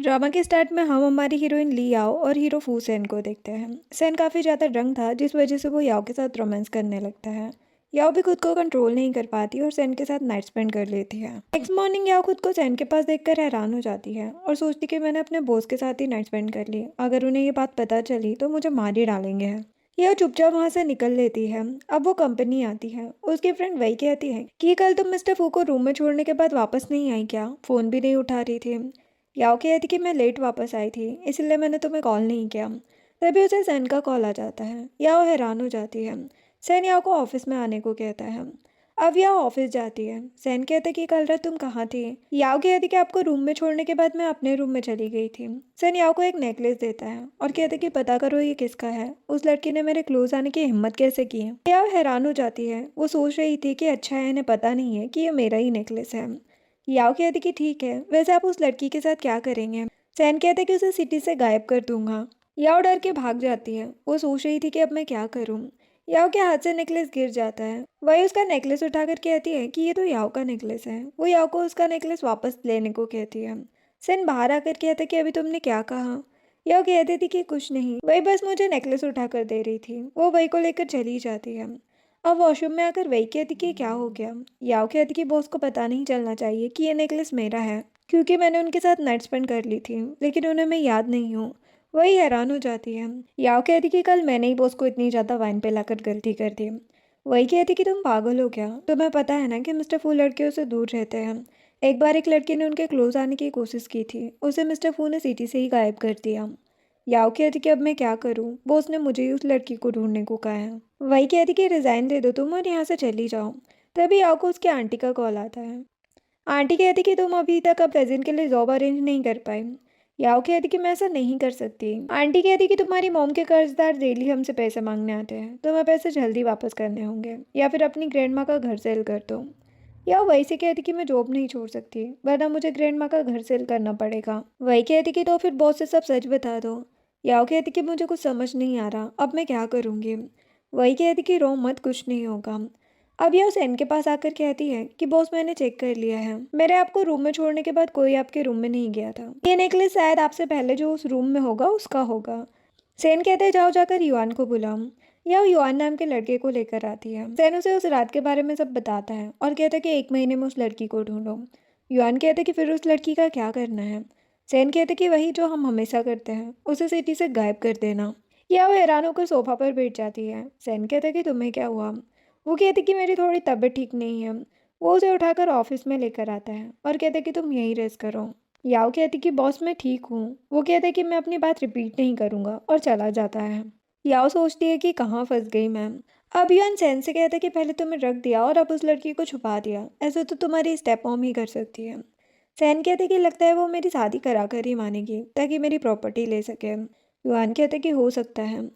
Drama के start में हम हमारी हीरोइन ली याओ और हीरो फू सेन को देखते हैं। सेन काफ़ी ज़्यादा ड्रंक था जिस वजह से वो याओ के साथ रोमांस करने लगता है। याओ भी खुद को कंट्रोल नहीं कर पाती और सेन के साथ नाइट स्पेंड कर लेती है। नेक्स्ट मॉर्निंग याओ खुद को सेन के पास देखकर हैरान हो जाती है और सोचती कि मैंने अपने बॉस के साथ ही नाइट स्पेंड कर ली, अगर उन्हें ये बात पता चली तो मुझे मार ही डालेंगे। यह चुपचाप वहां से निकल लेती है। अब वो कंपनी आती है। उसकी फ्रेंड वही कहती है कि कल तुम मिस्टर फू को रूम में छोड़ने के बाद वापस नहीं आई क्या, फ़ोन भी नहीं उठा रही थी। याओ कहती कि मैं लेट वापस आई थी इसलिए मैंने तुम्हें कॉल नहीं किया। तभी उसे सैन का कॉल आ जाता है। याओ हैरान हो जाती है। सैन याओ को ऑफिस में आने को कहता है। अब याओ ऑफिस जाती है। सैन कहता है कि कल रात तुम कहाँ थी। याओ कहती कि आपको रूम में छोड़ने के बाद मैं अपने रूम में चली गई थी। सैन याओ को एक नेकलेस देता है और कहता है कि पता करो ये किसका है, उस लड़की ने मेरे क्लोज आने की हिम्मत कैसे की है। याओ हैरान हो जाती है। वो सोच रही थी कि अच्छा है इन्हें पता नहीं है कि ये मेरा ही नेकलेस है। याओ कहती कि ठीक है, वैसे आप उस लड़की के साथ क्या करेंगे। सैन कहते कि उसे सिटी से गायब कर दूंगा। याओ डर के भाग जाती है। वो सोच रही थी कि अब मैं क्या करूं। याओ के हाथ से नेकलेस गिर जाता है। वही उसका नेकलेस उठाकर कहती है कि ये तो याओ का नेकलेस है। वो याओ को उसका नेकलेस वापस लेने को कहती है। सैन बाहर आकर कहता कि अभी तुमने क्या कहा। याओ कहती थी कि कुछ नहीं, वही बस मुझे नेकलेस उठाकर दे रही थी। वो वही को लेकर चली जाती है। अब वॉशरूम में आकर वही कहती कि क्या हो गया। याओ कहती कि बॉस को पता नहीं चलना चाहिए कि ये नेकलेस मेरा है, क्योंकि मैंने उनके साथ नाइट स्पेंड कर ली थी, लेकिन उन्हें मैं याद नहीं हूँ। वही हैरान हो जाती है। याओ कहती कि कल मैंने ही बॉस को इतनी ज़्यादा वाइन पिलाकर गलती कर दी। वही कहती कि तुम पागल हो क्या, तुम्हें पता है ना कि मिस्टर फू लड़कियों से दूर रहते हैं। एक बार एक लड़की ने उनके क्लोज आने की कोशिश की थी, उसे मिस्टर फू ने सिटी से ही गायब कर दिया। याओ कहती कि अब मैं क्या करूं, बॉस ने मुझे ही उस लड़की को ढूंढने को कहा है। वही कहती कि रिजाइन दे दो तुम और यहाँ से चली जाओ। तभी याओ को उसके आंटी का कॉल आता है। आंटी कहती कि तुम अभी तक अब प्रेजेंट के लिए जॉब अरेंज नहीं कर पाई। याओ कहती कि मैं ऐसा नहीं कर सकती। आंटी कहती कि तुम्हारी मॉम के कर्जदार डेली हमसे पैसे मांगने आते हैं, तुम्हें पैसे जल्दी वापस करने होंगे या फिर अपनी ग्रैंड माँ का घर सेल कर दो। याओ वही से कहती कि मैं जॉब नहीं छोड़ सकती, वरना मुझे ग्रैंड माँ का घर सेल करना पड़ेगा। वही कहती कि तो फिर बॉस से सब सच बता दो। याओ कहती कि मुझे कुछ समझ नहीं आ रहा, अब मैं क्या करूँगी। वही कहती कि रो मत, कुछ नहीं होगा। अब यह सैन के पास आकर कहती है कि बॉस मैंने चेक कर लिया है, मेरे आपको रूम में छोड़ने के बाद कोई आपके रूम में नहीं गया था। ये नेकलेस शायद आपसे पहले जो उस रूम में होगा उसका होगा। सैन कहते जाओ जाकर युआन को बुलाओ। यह युआन नाम के लड़के को लेकर आती है। सैन उसे उस रात के बारे में सब बताता है और कहता है कि 1 महीने में उस लड़की को ढूंढो। युआन कहते कि फिर उस लड़की का क्या करना है। सैन कहते कि वही जो हम हमेशा करते हैं, उसे सिटी से गायब कर देना। यह वो हैरान होकर सोफा पर बैठ जाती है। सैन कहते कि तुम्हें क्या हुआ। वो कहती कि मेरी थोड़ी तबीयत ठीक नहीं है। वो उसे उठाकर ऑफिस में लेकर आता है और कहते कि तुम यहीं रेस्ट करो। याओ कहती कि बॉस मैं ठीक हूँ। वो कहते कि मैं अपनी बात रिपीट नहीं करूँगा और चला जाता है। याओ सोचती है कि कहाँ फंस गई मैं। अब युआन सैन से कहता है कि पहले तुम्हें रख दिया और अब उस लड़की को छुपा दिया, ऐसे तो तुम्हारी स्टेप मॉम ही कर सकती है। सैन कहते कि लगता है वो मेरी शादी करा कर ही मानेगी ताकि मेरी प्रॉपर्टी ले सके। युआन कहते कि हो सकता है।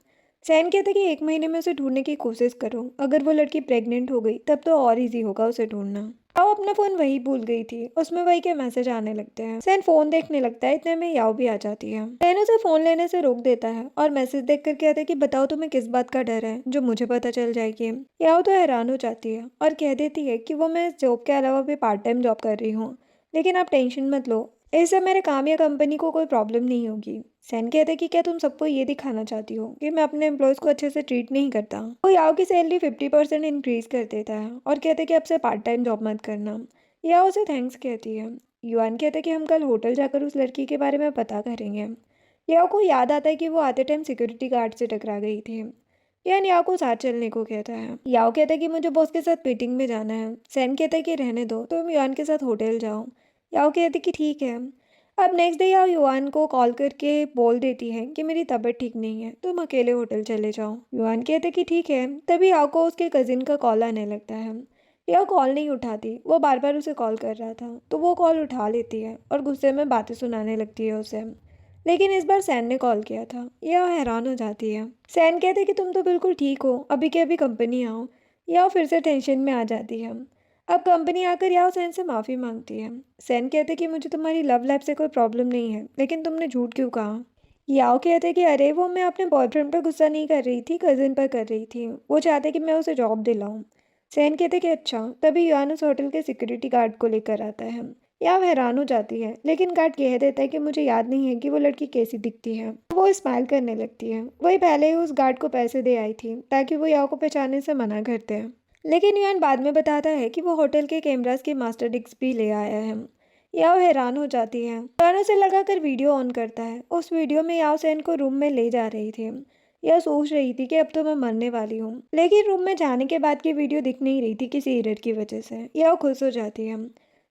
सैन कहते कि 1 महीने में उसे ढूंढने की कोशिश करो, अगर वो लड़की प्रेग्नेंट हो गई तब तो और इजी होगा उसे ढूंढना। याओ अपना फोन वही भूल गई थी, उसमें वही के मैसेज आने लगते हैं। सैन फोन देखने लगता है, इतने में याओ भी आ जाती है। सैन उसे फोन लेने से रोक देता है और मैसेज देखकर कहता है कि बताओ तुम्हें किस बात का डर है जो मुझे पता चल जाएगी। याओ तो हैरान हो जाती है और कह देती है कि वो मैं जॉब के अलावा भी पार्ट टाइम जॉब कर रही हूँ, लेकिन आप टेंशन मत लो, इससे मेरे काम या कंपनी को कोई प्रॉब्लम नहीं होगी। सैन कहते कि क्या तुम सबको ये दिखाना चाहती हो कि मैं अपने एम्प्लॉयज़ को अच्छे से ट्रीट नहीं करता। वो याओ की सैलरी 50% इंक्रीज कर देता है और कहते कि अब से पार्ट टाइम जॉब मत करना। याओ उसे थैंक्स कहती है। युआन कहते कि हम कल होटल जाकर उस लड़की के बारे में पता करेंगे। याओ को याद आता है कि वो आते टाइम सिक्योरिटी गार्ड से टकरा गई थी। यान याओ को साथ चलने को कहता है। याओ कहता है कि मुझे बॉस के साथ मीटिंग में जाना है। सैन कहता है कि रहने दो, तुम युआन के साथ होटल जाओ। याओ कहती कि ठीक है। अब नेक्स्ट डे याओ युआन को कॉल करके बोल देती है कि मेरी तबीयत ठीक नहीं है, तुम अकेले होटल चले जाओ। युआन कहते कि ठीक है। तभी याओ को उसके कजिन का कॉल आने लगता है। याओ कॉल नहीं उठाती, वो बार बार उसे कॉल कर रहा था तो वो कॉल उठा लेती है और गुस्से में बातें सुनाने लगती है उसे। लेकिन इस बार सैन ने कॉल किया था। यह हैरान हो जाती है। सैन कहते कि तुम तो बिल्कुल ठीक हो, अभी के अभी कंपनी आओ। यह फिर से टेंशन में आ जाती है। अब कंपनी आकर याओ सैन से माफ़ी मांगती है। सैन कहते कि मुझे तुम्हारी लव लाइफ से कोई प्रॉब्लम नहीं है, लेकिन तुमने झूठ क्यों कहा। याओ कहते कि अरे वो मैं अपने बॉयफ्रेंड पर गुस्सा नहीं कर रही थी, कजिन पर कर रही थी, वो चाहते कि मैं उसे जॉब दिलाऊं। सैन कहते कि अच्छा। तभी युआन उस होटल के सिक्योरिटी गार्ड को लेकर आता है। याव हैरान हो जाती है, लेकिन गार्ड कह देता है कि मुझे याद नहीं है कि वो लड़की कैसी दिखती है। वो स्माइल करने लगती है। वही पहले ही उस गार्ड को पैसे दे आई थी ताकि वो याव को पहचानने से मना करते हैं। लेकिन युआन बाद में बताता है कि वो होटल के कैमरास की मास्टर डिस्क भी ले आया है। याव हैरान हो जाती है, कानों से लगाकर वीडियो ऑन करता है। उस वीडियो में याव सैन को रूम में ले जा रही थी। यह सोच रही थी कि अब तो मैं मरने वाली हूँ, लेकिन रूम में जाने के बाद की वीडियो दिख नहीं रही थी किसी एरर की वजह से। याव खुश हो जाती है।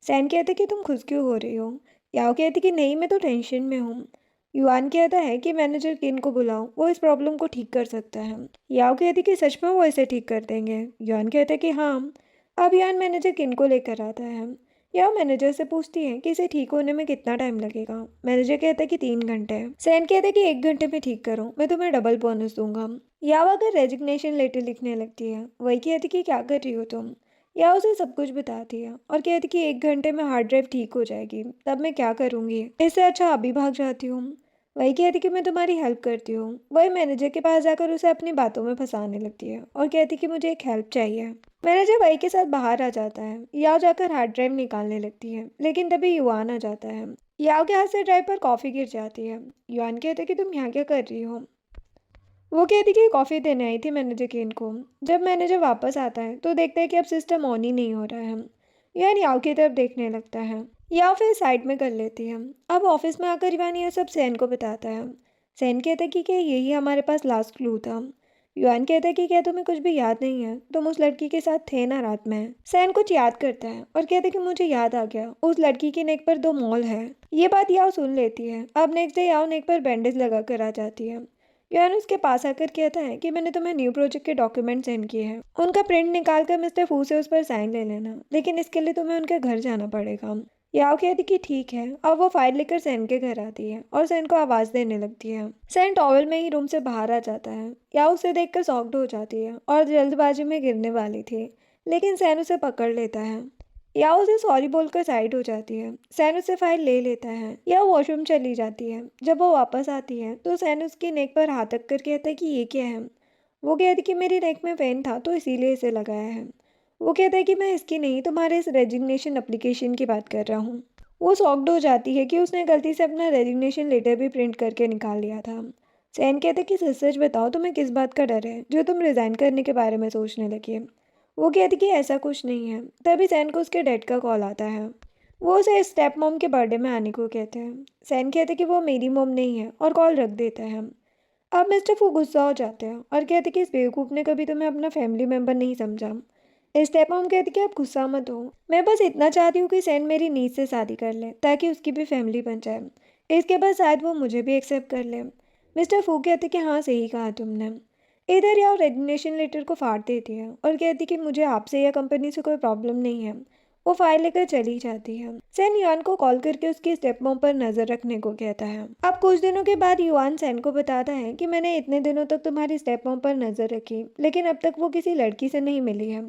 सैन कहते कि तुम खुश क्यों हो रही हो? याओ कहती कि नहीं, मैं तो टेंशन में हूँ। युआन कहता है कि मैनेजर किन को बुलाऊं, वो इस प्रॉब्लम को ठीक कर सकता है। याओ कहती कि सच में वो इसे ठीक कर देंगे? युआन कहता है कि हाँ। अब युआन मैनेजर किन को लेकर आता है। याओ मैनेजर से पूछती है कि इसे ठीक होने में कितना टाइम लगेगा। मैनेजर कहता है कि 3 घंटे। सैन कहता है कि 1 घंटे में ठीक करो, मैं तुम्हें डबल बोनस दूंगा। याओ आकर रेजिग्नेशन लेटर लिखने लगती है। वही कहती कि क्या कर रही हो तुम? या उसे सब कुछ बताती है और कहती कि 1 घंटे में हार्ड ड्राइव ठीक हो जाएगी, तब मैं क्या करूँगी? इससे अच्छा अभी भाग जाती हूँ। वही कहती कि मैं तुम्हारी हेल्प करती हूँ। वही मैनेजर के पास जाकर उसे अपनी बातों में फंसाने लगती है और कहती कि मुझे एक हेल्प चाहिए। मैनेजर वही के साथ बाहर आ जाता है। याओ जाकर हार्ड ड्राइव निकालने लगती है, लेकिन तभी युआन आ जाता है। याओ के हाथ से ड्राइव पर कॉफ़ी गिर जाती है। युआन कहते कि तुम यहाँ क्या कर रही हो? वो कहती कि कॉफ़ी देने आई थी मैनेजर केन को। जब मैनेजर वापस आता है तो देखता है कि अब सिस्टम ऑन ही नहीं हो रहा है। यान याओ की तरफ देखने लगता है। याओ फिर साइड में कर लेती है। अब ऑफिस में आकर युआन यह सब सैन को बताता है। सैन कहता है कि क्या यही हमारे पास लास्ट क्लू था? युआन कहता है कि क्या तुम्हें कुछ भी याद नहीं है? तुम उस लड़की के साथ थे ना रात में? सैन कुछ याद करता है और कहता है कि मुझे याद आ गया, उस लड़की की नेक पर 2 मॉल है। ये बात याओ सुन लेती है। अब नेक्स्ट डे याओ नेक पर बैंडेज लगा कर आ जाती है। यान उसके पास आकर कहता है कि मैंने तुम्हें न्यू प्रोजेक्ट के डॉक्यूमेंट सेंड किए हैं, उनका प्रिंट निकाल कर मिस्टर फू से उस पर साइन ले लेना, लेकिन इसके लिए तुम्हें उनके घर जाना पड़ेगा। याओ कहती कि ठीक है। अब वो फाइल लेकर सैन के घर आती है और सैन को आवाज़ देने लगती है। सैन टॉवल में ही रूम से बाहर आ जाता है। याओ उसे देखकर शॉक्ड हो जाती है और जल्दबाजी में गिरने वाली थी, लेकिन सैन उसे पकड़ लेता है। याओ उसे सॉरी बोलकर साइड हो जाती है। सैन उससे फाइल ले लेता है। या वॉशरूम चली जाती है। जब वो वापस आती है तो सैन उसकी नेक पर हाथ रख कर कहता है कि ये क्या है? वो कहती कि मेरी नेक में पेन था तो इसीलिए इसे लगाया है। वो कहता है कि मैं इसकी नहीं, तुम्हारे इस रेजिग्नेशन एप्लीकेशन की बात कर रहा हूँ। वो शॉक्ड हो जाती है कि उसने गलती से अपना रेजिग्नेशन लेटर भी प्रिंट करके निकाल लिया था। सैन कहते कि सच सच बताओ, तुम्हें किस बात का डर है जो तुम रिज़ाइन करने के बारे में सोचने लगी? वो कहती कि ऐसा कुछ नहीं है। तभी सैन को उसके डैड का कॉल आता है। वो उसे स्टेप मॉम के बर्थडे में आने को कहते हैं। सैन कहते कि वो मेरी मॉम नहीं है और कॉल रख देता है। अब मिस्टर फू गुस्सा हो जाते हैं और कहते कि इस बेवकूफ़ ने कभी तुम्हें अपना फैमिली मेम्बर नहीं समझा। स्टेप मॉम कहती कि आप गुस्सा मत हो, मैं बस इतना चाहती हूँ कि सैन मेरी नीज से शादी कर ले ताकि उसकी भी फैमिली बन जाए। इसके बाद शायद वो मुझे भी एक्सेप्ट कर ले। मिस्टर फू कहते कि हाँ, सही कहा तुमने। इधर यार रेजिग्नेशन लेटर को फाड़ देती है और कहती कि मुझे आपसे या कंपनी से कोई प्रॉब्लम नहीं है। वो फाइल लेकर चली जाती है। सैन युआन को कॉल करके उसकी स्टेप मॉम पर नजर रखने को कहता है। अब कुछ दिनों के बाद युआन सैन को बताता है कि मैंने इतने दिनों तक तुम्हारी स्टेप मॉम पर नजर रखी, लेकिन अब तक वो किसी लड़की से नहीं मिली है।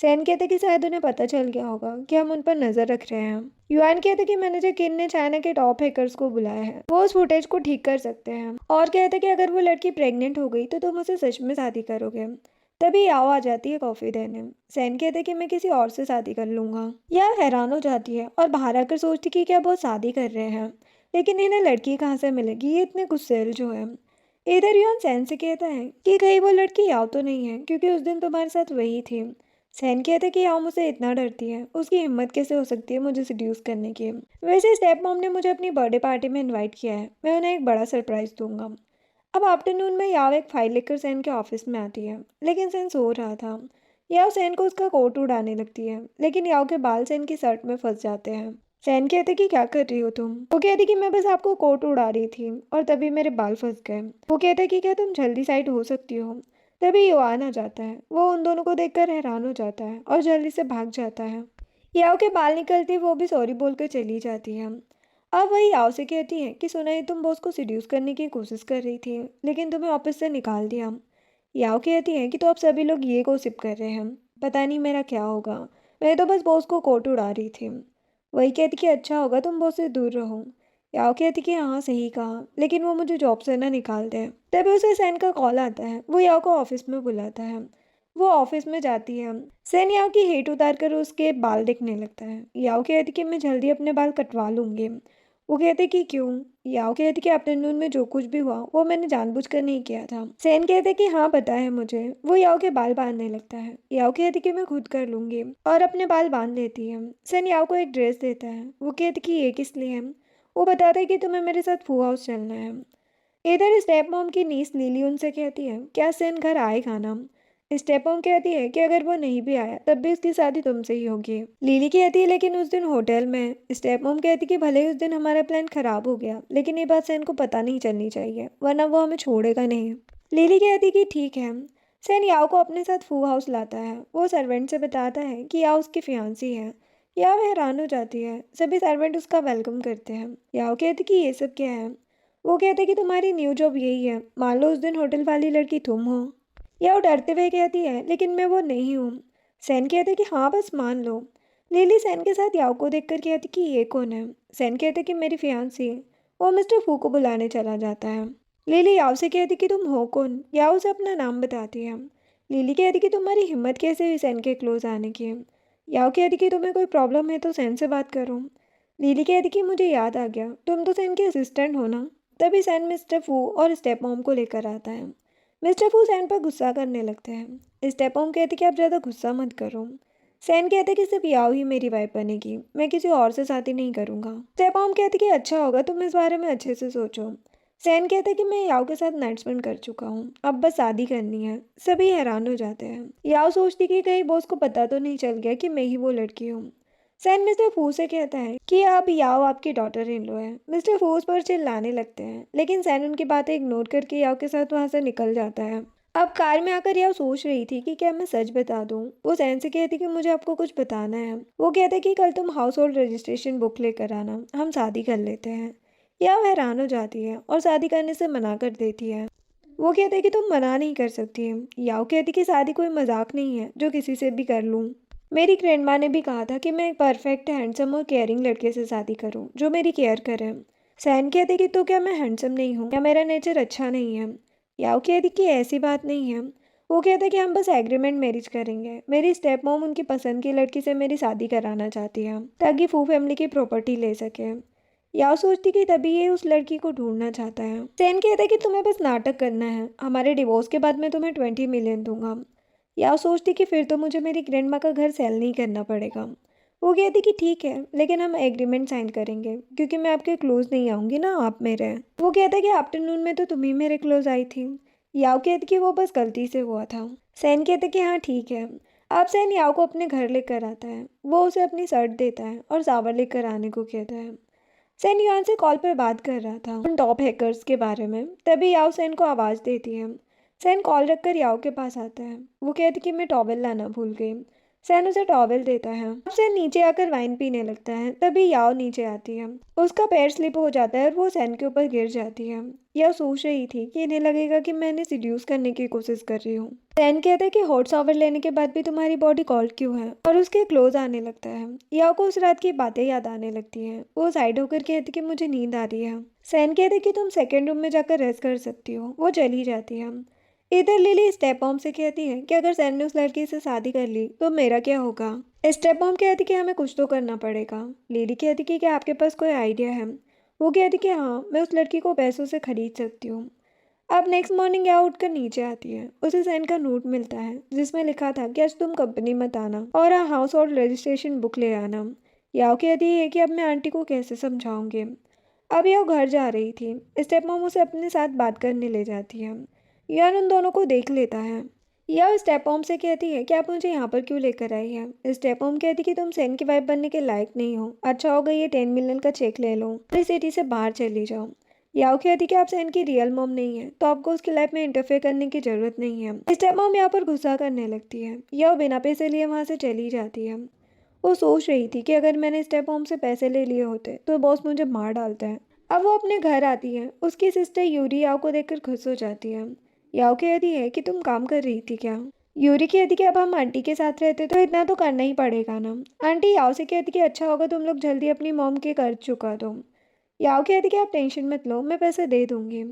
सैन कहते कि शायद उन्हें पता चल गया होगा कि हम उन पर नजर रख रहे हैं। युआन कहते कि मैनेजर किन ने चाइना के टॉप हैकर्स को बुलाया है, वो उस फुटेज को ठीक कर सकते हैं। और कहते कि अगर वो लड़की प्रेग्नेंट हो गई तो तुम उसे सच में शादी करोगे। तभी याओ आ जाती है कॉफी देने। सैन कहते कि मैं किसी और से शादी कर लूंगा। याओ हैरान हो जाती है और बाहर आकर सोचती कि क्या वो शादी कर रहे हैं, लेकिन इन्हें लड़की कहाँ से मिलेगी, ये इतने गुस्सैल जो है। इधर युआन सैन से कहता है कि कहीं वो लड़की याओ तो नहीं है, क्योंकि उस दिन तुम्हारे साथ वही थी। सैन कहते कि याओ मुझे इतना डरती है, उसकी हिम्मत कैसे हो सकती है मुझे सिड्यूस करने की। वैसे स्टेप मॉम ने मुझे अपनी बर्थडे पार्टी में इनवाइट किया है, मैं उन्हें एक बड़ा सरप्राइज दूंगा। अब आफ्टरनून में याओ एक फाइल लेकर सैन के ऑफिस में आती है, लेकिन सैन सो रहा था। याओ सैन को उसका कोट उड़ाने लगती है, लेकिन याओ के बाल सैन की शर्ट में फंस जाते हैं। सैन कहते कि क्या कर रही हो तुम? वो कहती कि मैं बस आपको कोट उड़ा रही थी और तभी मेरे बाल फंस गए। वो कहते कि क्या तुम जल्दी साइड हो सकती हो? तभी युआन आ जाता है। वो उन दोनों को देखकर हैरान हो जाता है और जल्दी से भाग जाता है। याओ के बाल निकलते वो भी सॉरी बोलकर चली जाती है। अब वही याओ से कहती है कि सुना है तुम बॉस को सिड्यूस करने की कोशिश कर रही थी, लेकिन तुम्हें ऑफिस से निकाल दिया। याओ कहती है कि तो अब सभी लोग ये गॉसिप कर रहे हैं, पता नहीं मेरा क्या होगा, मैं तो बस बॉस को कोट उड़ा रही थी। वही कहती कि अच्छा होगा तुम बॉस से दूर रहो। याओ कहती कि हाँ, सही कहा, लेकिन वो मुझे जॉब से ना निकाल दे। तभी उसे सैन का कॉल आता है। वो याओ को ऑफिस में बुलाता है। वो ऑफिस में जाती है। सेन याओ की हेट उतार कर उसके बाल देखने लगता है। याओ कहती कि मैं जल्दी अपने बाल कटवा लूंगी। वो कहते कि क्यों? याओ कहती कि आफ्टरनून में जो कुछ भी हुआ वो मैंने जानबूझकर नहीं किया था। सेन कहते कि हाँ पता है मुझे। वो याओ के बाल बांधने लगता है। याओ कहती कि मैं खुद कर लूंगी और अपने बाल बांध लेती है। सेन याओ को एक ड्रेस देता है। वो कहती कि ये किस लिए है? वो बताता है कि तुम्हें मेरे साथ फू हाउस चलना है। इधर स्टेप मॉम की नीस लिली उनसे कहती है क्या सेन घर आएगा ना? स्टेप मॉम कहती है कि अगर वो नहीं भी आया तब भी उसकी शादी तुमसे ही होगी। लिली कहती है लेकिन उस दिन होटल में। स्टेप मॉम कहती कि भले ही उस दिन हमारा प्लान खराब हो गया लेकिन ये बात सेन को पता नहीं चलनी चाहिए वरना वो हमें छोड़ेगा नहीं। लिली कहती कि ठीक है। सेन याओ को अपने साथ फू हाउस लाता है। वो सर्वेंट से बताता है कि याओ उसकी फियांसी है। याओ हैरान हो जाती है। सभी सर्वेंट उसका वेलकम करते हैं। याओ कहती कि ये सब क्या है? वो कहते कि तुम्हारी न्यू जॉब यही है। मान लो उस दिन होटल वाली लड़की तुम हो। या वो डरते हुए कहती है लेकिन मैं वो नहीं हूँ। सैन कहते कि हाँ बस मान लो। लिली सैन के साथ याओ को देखकर कहती कि ये कौन है? सैन कहते कि मेरी फियांसी। वो मिस्टर फू को बुलाने चला जाता है। लिली याओ से कहती कि तुम हो कौन? याओ से अपना नाम बताती है। लिली कहती कि तुम्हारी हिम्मत कैसे हुई सैन के क्लोज आने की? याओ कहती कि तुम्हें कोई प्रॉब्लम है तो सैन से बात करो। लिली कहती कि मुझे याद आ गया तुम तो सैन के असिस्टेंट हो ना। तभी सैन मिस्टर फू और स्टेप मॉम को लेकर आता है। मिस्टर फू सैन पर गुस्सा करने लगते हैं। स्टेप मॉम कहते कि आप ज़्यादा गुस्सा मत करो। सैन कहते कि सिर्फ याओ ही मेरी वाइफ बनेगी, मैं किसी और से शादी नहीं करूँगा। स्टेप मॉम कहते कि अच्छा होगा तुम इस बारे में अच्छे से सोचो। सैन कहते कि मैं याओ के साथ नाइट स्पेंड कर चुका हूँ, अब बस शादी करनी है। सभी हैरान हो जाते हैं। याओ सोचती कि कहीं बॉस को पता तो नहीं चल गया कि मैं ही वो लड़की हूँ। सैन मिस्टर फू से कहता है कि अब याओ आपकी डॉटर इन लॉ है। मिस्टर फू उस पर चिल्लाने लगते हैं लेकिन सैन उनकी बातें इग्नोर करके याओ के साथ वहां से निकल जाता है। अब कार में आकर याओ सोच रही थी कि क्या मैं सच बता दूं। वो सैन से कहती कि मुझे आपको कुछ बताना है। वो कहते कि कल तुम हाउस होल्ड रजिस्ट्रेशन बुक लेकर आना, हम शादी कर लेते हैं। याओ हैरान हो जाती है और शादी करने से मना कर देती है। वो कहते कि तुम मना नहीं कर सकती। याओ कहती कि शादी कोई मजाक नहीं है जो किसी से भी कर लूं। मेरी ग्रैंडमा ने भी कहा था कि मैं एक परफेक्ट हैंडसम और केयरिंग लड़के से शादी करूं जो मेरी केयर करे। सैन कहते कि तो क्या मैं हैंडसम नहीं हूँ या मेरा नेचर अच्छा नहीं है? याओ कहती कि ऐसी बात नहीं है। वो कहते कि हम बस एग्रीमेंट मैरिज करेंगे। मेरी स्टेप मॉम उनकी पसंद की लड़की से मेरी शादी कराना चाहती है ताकि फू फैमिली की प्रॉपर्टी ले सके। याओ सोचती कि तभी ये उस लड़की को ढूंढना चाहता है। सैन कहता है कि तुम्हें बस नाटक करना है, हमारे डिवोर्स के बाद मैं तुम्हें 20 मिलियन दूंगा। याओ सोचती कि फिर तो मुझे मेरी ग्रैंडमा का घर सेल नहीं करना पड़ेगा। वो कहती कि ठीक है लेकिन हम एग्रीमेंट साइन करेंगे क्योंकि मैं आपके क्लोज नहीं आऊंगी ना, आप मेरे। वो कहता है कि आफ्टरनून में तो तुम ही मेरे क्लोज आई थी। याओ कहती कि वो बस गलती से हुआ था। सैन कहते कि हाँ ठीक है। अब सैन याओ को अपने घर लेकर आता है। वो उसे अपनी शर्ट देता है और सावर लेकर आने को कहता है। सैन युआन से कॉल पर बात कर रहा था उन टॉप हैकर्स के बारे में। तभी याओ सैन को आवाज़ देती है। सैन कॉल रखकर याओ के पास आता है। वो कहती कि मैं टॉवेल लाना भूल गई। सैन उसे टॉवेल देता है। अब सैन नीचे आकर वाइन पीने लगता है। तभी याओ नीचे आती है। उसका पैर स्लिप हो जाता है और वो सैन के ऊपर गिर जाती है। यह सोच रही थी कि इन्हें लगेगा कि मैं इन्हें सिड्यूस करने की कोशिश कर रही हूँ। सैन कहता है कि हॉट शॉवर लेने के बाद भी तुम्हारी बॉडी कोल्ड क्यों है, और उसके क्लोज आने लगता है। याओ को उस रात की बातें याद आने लगती हैं। वो साइड होकर कहती कि मुझे नींद आ रही है। सैन कहते कि तुम सेकेंड रूम में जाकर रेस्ट कर सकती हो। वो चली जाती है। इधर लिली स्टेप मॉम से कहती है कि अगर सैन ने उस लड़की से शादी कर ली तो मेरा क्या होगा? स्टेप मॉम कहती कि हमें कुछ तो करना पड़ेगा। लिली कहती कि क्या आपके पास कोई आइडिया है? वो कहती कि हाँ, मैं उस लड़की को पैसों से खरीद सकती हूँ। अब नेक्स्ट मॉर्निंग या उठकर नीचे आती है। उसे सैन का नोट मिलता है जिसमें लिखा था कि आज तुम कंपनी मत आना और हाँ हाउस होल्ड रजिस्ट्रेशन बुक ले आना। याओ कहती है कि अब मैं आंटी को कैसे समझाऊंगी। अब याओ घर जा रही थी। स्टेप मॉम उसे अपने साथ बात करने ले जाती है। यान उन दोनों को देख लेता है। यह स्टेप मॉम से कहती है कि आप मुझे यहाँ पर क्यों लेकर आई है? स्टेप मॉम कहती कि तुम सैन की वाइफ बनने के लायक नहीं हो। अच्छा होगा ये 10 मिलियन का चेक ले लो और इस सिटी से बाहर चली जाओ। याओ कहती कि आप सैन की रियल मॉम नहीं है तो आपको उसकी लाइफ में इंटरफेयर करने की जरूरत नहीं है। स्टेप मॉम यहाँ पर गुस्सा करने लगती है। यह बिना पैसे लिए वहाँ से चली जाती है। वो सोच रही थी कि अगर मैंने स्टेप मॉम से पैसे ले लिए होते तो बॉस मुझे मार डालता है। अब वो अपने घर आती है। उसकी सिस्टर यूरी याओ को देखकर खुश हो जाती है। याओ कहती है कि तुम काम कर रही थी क्या? यूरी कहती कि अब हम आंटी के साथ रहते तो इतना तो करना ही पड़ेगा ना। आंटी याओ से कहती कि अच्छा होगा तुम लोग जल्दी अपनी मॉम के कर्ज चुका दो। याओ कहती कि आप टेंशन मत लो, मैं पैसे दे दूंगी।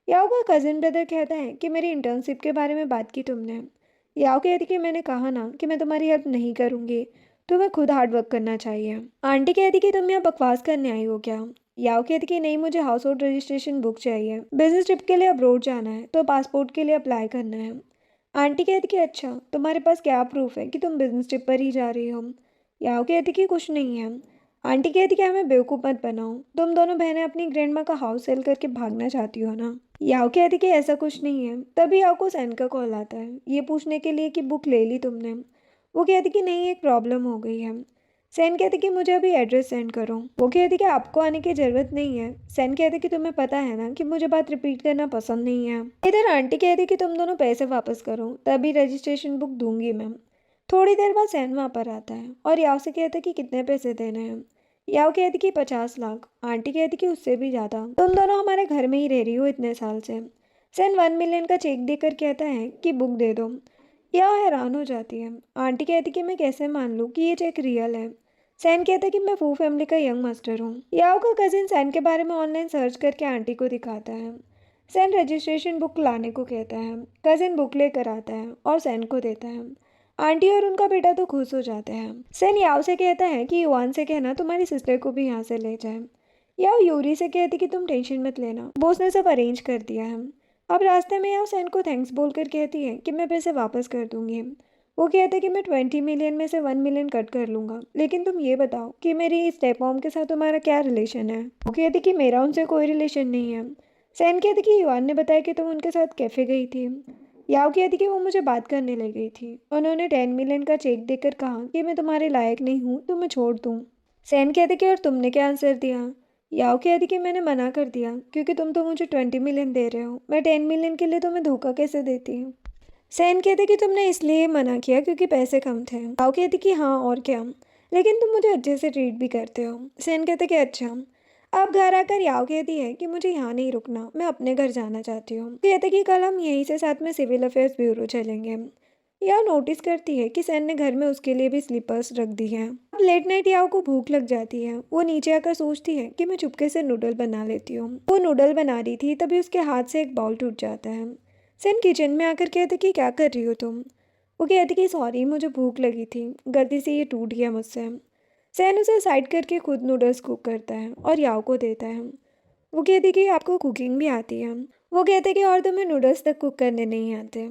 याओ का कजिन ब्रदर कहता है कि मेरी इंटर्नशिप के बारे में बात की तुमने? याओ कहती कि मैंने कहा ना कि मैं तुम्हारी हेल्प नहीं करूँगी, तुम्हें खुद हार्ड वर्क करना चाहिए। आंटी कहती कि तुम यहाँ बकवास करने आई हो क्या? याओ कहती कि नहीं, मुझे हाउस होल्ड रजिस्ट्रेशन बुक चाहिए, बिजनेस ट्रिप के लिए अब्रोड जाना है तो पासपोर्ट के लिए अप्लाई करना है। आंटी कहती कि अच्छा, तुम्हारे पास क्या प्रूफ है कि तुम बिजनेस ट्रिप पर ही जा रही हो? याओ कहती कि कुछ नहीं है। आंटी कहती कि हमें बेवकूफ़ मत बनाओ, तुम दोनों बहनें अपनी ग्रैंड माँ का हाउस सेल करके भागना चाहती हो ना? याओ कहती कि ऐसा कुछ नहीं है। तभी याओ को सैन का कॉल आता है, ये पूछने के लिए कि बुक ले ली तुमने? वो कहती कि नहीं, एक प्रॉब्लम हो गई है। सैन कहती कि मुझे अभी एड्रेस सेंड करो। वो कहती कि आपको आने की ज़रूरत नहीं है। सैन कहती कि तुम्हें पता है ना कि मुझे बात रिपीट करना पसंद नहीं है। इधर आंटी कहती कि तुम दोनों पैसे वापस करो, तभी रजिस्ट्रेशन बुक दूंगी मैं। थोड़ी देर बाद सैन वहाँ पर आता है और याओ से कहता है कि कितने पैसे देने हैं। याओ कहती कि 50 लाख। आंटी कहती कि उससे भी ज़्यादा, तुम दोनों हमारे घर में ही रह रही हो इतने साल से। सैन 1 मिलियन का चेक देकर कहता है कि बुक दे दो। याओ हैरान हो जाती है। आंटी कहती कि मैं कैसे मान लूँ कि ये चेक रियल है? सैन कहता है कि मैं फू फैमिली का यंग मास्टर हूँ। याओ का कजिन सैन के बारे में ऑनलाइन सर्च करके आंटी को दिखाता है। सैन रजिस्ट्रेशन बुक लाने को कहता है। कजिन बुक लेकर आता है और सैन को देता है। आंटी और उनका बेटा तो खुश हो जाते हैं। सैन याओ से कहता है कि युआन से कहना तुम्हारी सिस्टर को भी यहाँ से ले जाए। याओ यूरी से कहती कि तुम टेंशन मत लेना, बॉस ने सब अरेंज कर दिया है। अब रास्ते में याओ सैन को थैंक्स बोलकर कहती है कि मैं पैसे वापस कर दूंगी। वो कहता है कि मैं 20 मिलियन में से 1 मिलियन कट कर लूँगा, लेकिन तुम ये बताओ कि मेरी स्टेप मॉम के साथ तुम्हारा क्या रिलेशन है? वो कहती कि मेरा उनसे कोई रिलेशन नहीं है। सैन कहती कि युआन ने बताया कि तुम उनके साथ कैफ़े गई थी। याओ कहती कि वो मुझे बात करने लग गई थी। उन्होंने 10 मिलियन का चेक देकर कहा कि मैं तुम्हारे लायक नहीं हूँ तो मैं छोड़ दूँ। सैन कहती कि और तुमने क्या आंसर दिया? याओ कहती कि मैंने मना कर दिया क्योंकि तुम तो मुझे 20 मिलियन दे रहे हो, मैं 10 मिलियन के लिए तुम्हें धोखा कैसे देती? सैन कहते कि तुमने इसलिए मना किया क्योंकि पैसे कम थे। याओ कहती कि हाँ और क्या, लेकिन तुम मुझे अच्छे से ट्रीट भी करते हो। सैन कहते कि अच्छा। अब घर आकर याओ कहती है कि मुझे यहाँ नहीं रुकना, मैं अपने घर जाना चाहती हूँ। कहते कि कल हम यहीं से साथ में सिविल अफेयर्स ब्यूरो चलेंगे। याओ नोटिस करती है कि सैन ने घर में उसके लिए भी स्लीपर्स रख दी हैं। अब लेट नाइट याओ को भूख लग जाती है। वो नीचे आकर सोचती है कि मैं चुपके से नूडल बना लेती हूँ। वो नूडल बना रही थी तभी उसके हाथ से एक बाउल टूट जाता है। सैन किचन में आकर कहते कि क्या कर रही हो तुम? वो कहती कि सॉरी, मुझे भूख लगी थी, गलती से ये टूट गया मुझसे। सैन उसे साइड करके खुद नूडल्स कुक करता है और याओ को देता है। वो कहती कि आपको कुकिंग भी आती है? वो कहते कि और तुम्हें नूडल्स तक कुक करने नहीं आते?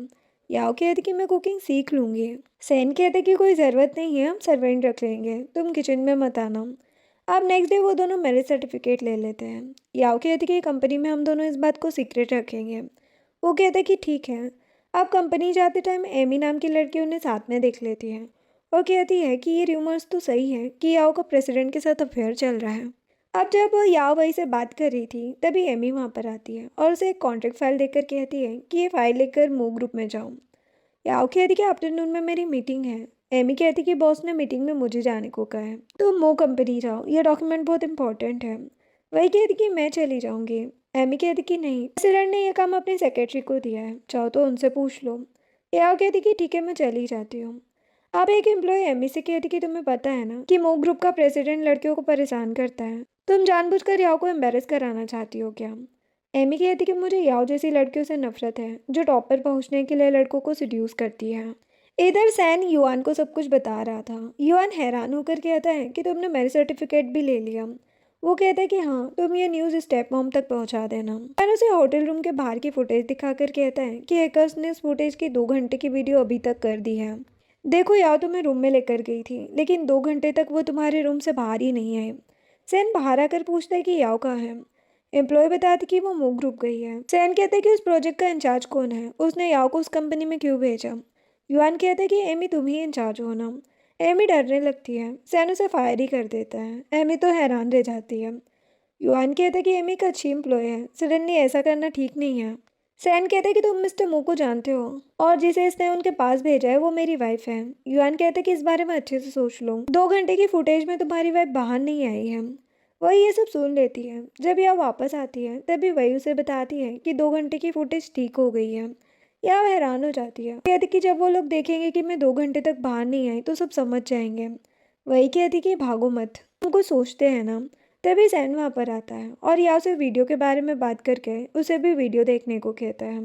याओ कहती कि मैं कुकिंग सीख लूँगी। सैन कहते कि कोई ज़रूरत नहीं है, हम सर्वेंट रख लेंगे, तुम किचन में मत आना। अब नेक्स्ट डे वो दोनों मैरिज सर्टिफिकेट ले लेते हैं। याओ कहती कि कंपनी में हम दोनों इस बात को सीक्रेट रखेंगे। वो कहते कि ठीक है। अब कंपनी जाते टाइम एमी नाम की लड़की उन्हें साथ में देख लेती है और कहती है कि ये रूमर्स तो सही है कि याओ का प्रेसिडेंट के साथ अफेयर चल रहा है। अब जब याओ वही से बात कर रही थी तभी एमी वहाँ पर आती है और उसे एक कॉन्ट्रैक्ट फाइल देकर कहती है कि ये फाइल लेकर मूव ग्रुप में जाओ। याओ कहती कि आफ्टरनून में मेरी मीटिंग है। एमी कहती कि बॉस ने मीटिंग में मुझे जाने को कहा है, तो मो कंपनी जाओ, ये डॉक्यूमेंट बहुत इंपॉर्टेंट है। वही कहती कि मैं चली जाऊँगी। एमी कहती कि नहीं, प्रेसिडेंट ने यह काम अपनी सेक्रेटरी को दिया है, चाहो तो उनसे पूछ लो। याओ कहती कि ठीक है, मैं चली जाती हूँ। अब एक एम्प्लॉय एमी से कहती कि तुम्हें पता है ना कि मो ग्रुप का प्रेसिडेंट लड़कियों को परेशान करता है, तुम जानबूझकर याओ को एम्बेरस कराना चाहती हो क्या? एमी कहती कि मुझे याओ जैसी लड़कियों से नफरत है जो टॉप पर पहुंचने के लिए लड़कों को सिड्यूस करती है। इधर सैन युआन को सब कुछ बता रहा था। युआन हैरान होकर कहता है कि तुमने मैरिज सर्टिफिकेट भी ले लिया? वो कहता है कि हाँ, तुम ये न्यूज़ स्टेप मॉम तक पहुंचा देना। सैन उसे होटल रूम के बाहर की फुटेज दिखाकर कहता है कि हैकर्स ने इस फुटेज की 2 घंटे की वीडियो अभी तक कर दी है। देखो, याओ तुम्हें रूम में लेकर गई थी लेकिन 2 घंटे तक वो तुम्हारे रूम से बाहर ही नहीं आए। सैन बाहर आकर पूछता है कि याओ कहाँ है? एम्प्लॉय बताती कि वो मूव ग्रुप गई है। सैन कहते हैं कि उस प्रोजेक्ट का इंचार्ज कौन है, उसने याओ को उस कंपनी में क्यों भेजा? युआन कहते हैं कि एमी तुम ही इंचार्ज हो ना। एमी डरने लगती है। सैन उसे फायर ही कर देता है। एमी तो हैरान रह जाती है। युआन कहते हैं कि एमी एक अच्छी एम्प्लॉय है, सडनली ऐसा करना ठीक नहीं है। सैन कहते हैं कि तुम मिस्टर मू को जानते हो और जिसे इसने उनके पास भेजा है वो मेरी वाइफ है। युआन कहते हैं कि इस बारे में अच्छे से सोच लो, 2 घंटे की फुटेज में तुम्हारी वाइफ बाहर नहीं आई है। वही ये सब सुन लेती है। जब यह वापस आती है तभी वही उसे बताती है कि 2 घंटे की फुटेज ठीक हो गई है। यह हैरान हो जाती है, कहती कि जब वो लोग देखेंगे कि मैं 2 घंटे तक बाहर नहीं आई तो सब समझ जाएंगे। वही कहती कि भागो मत, हम कुछ सोचते हैं ना। तभी सैन वहाँ पर आता है और या उसे वीडियो के बारे में बात करके उसे भी वीडियो देखने को कहता है।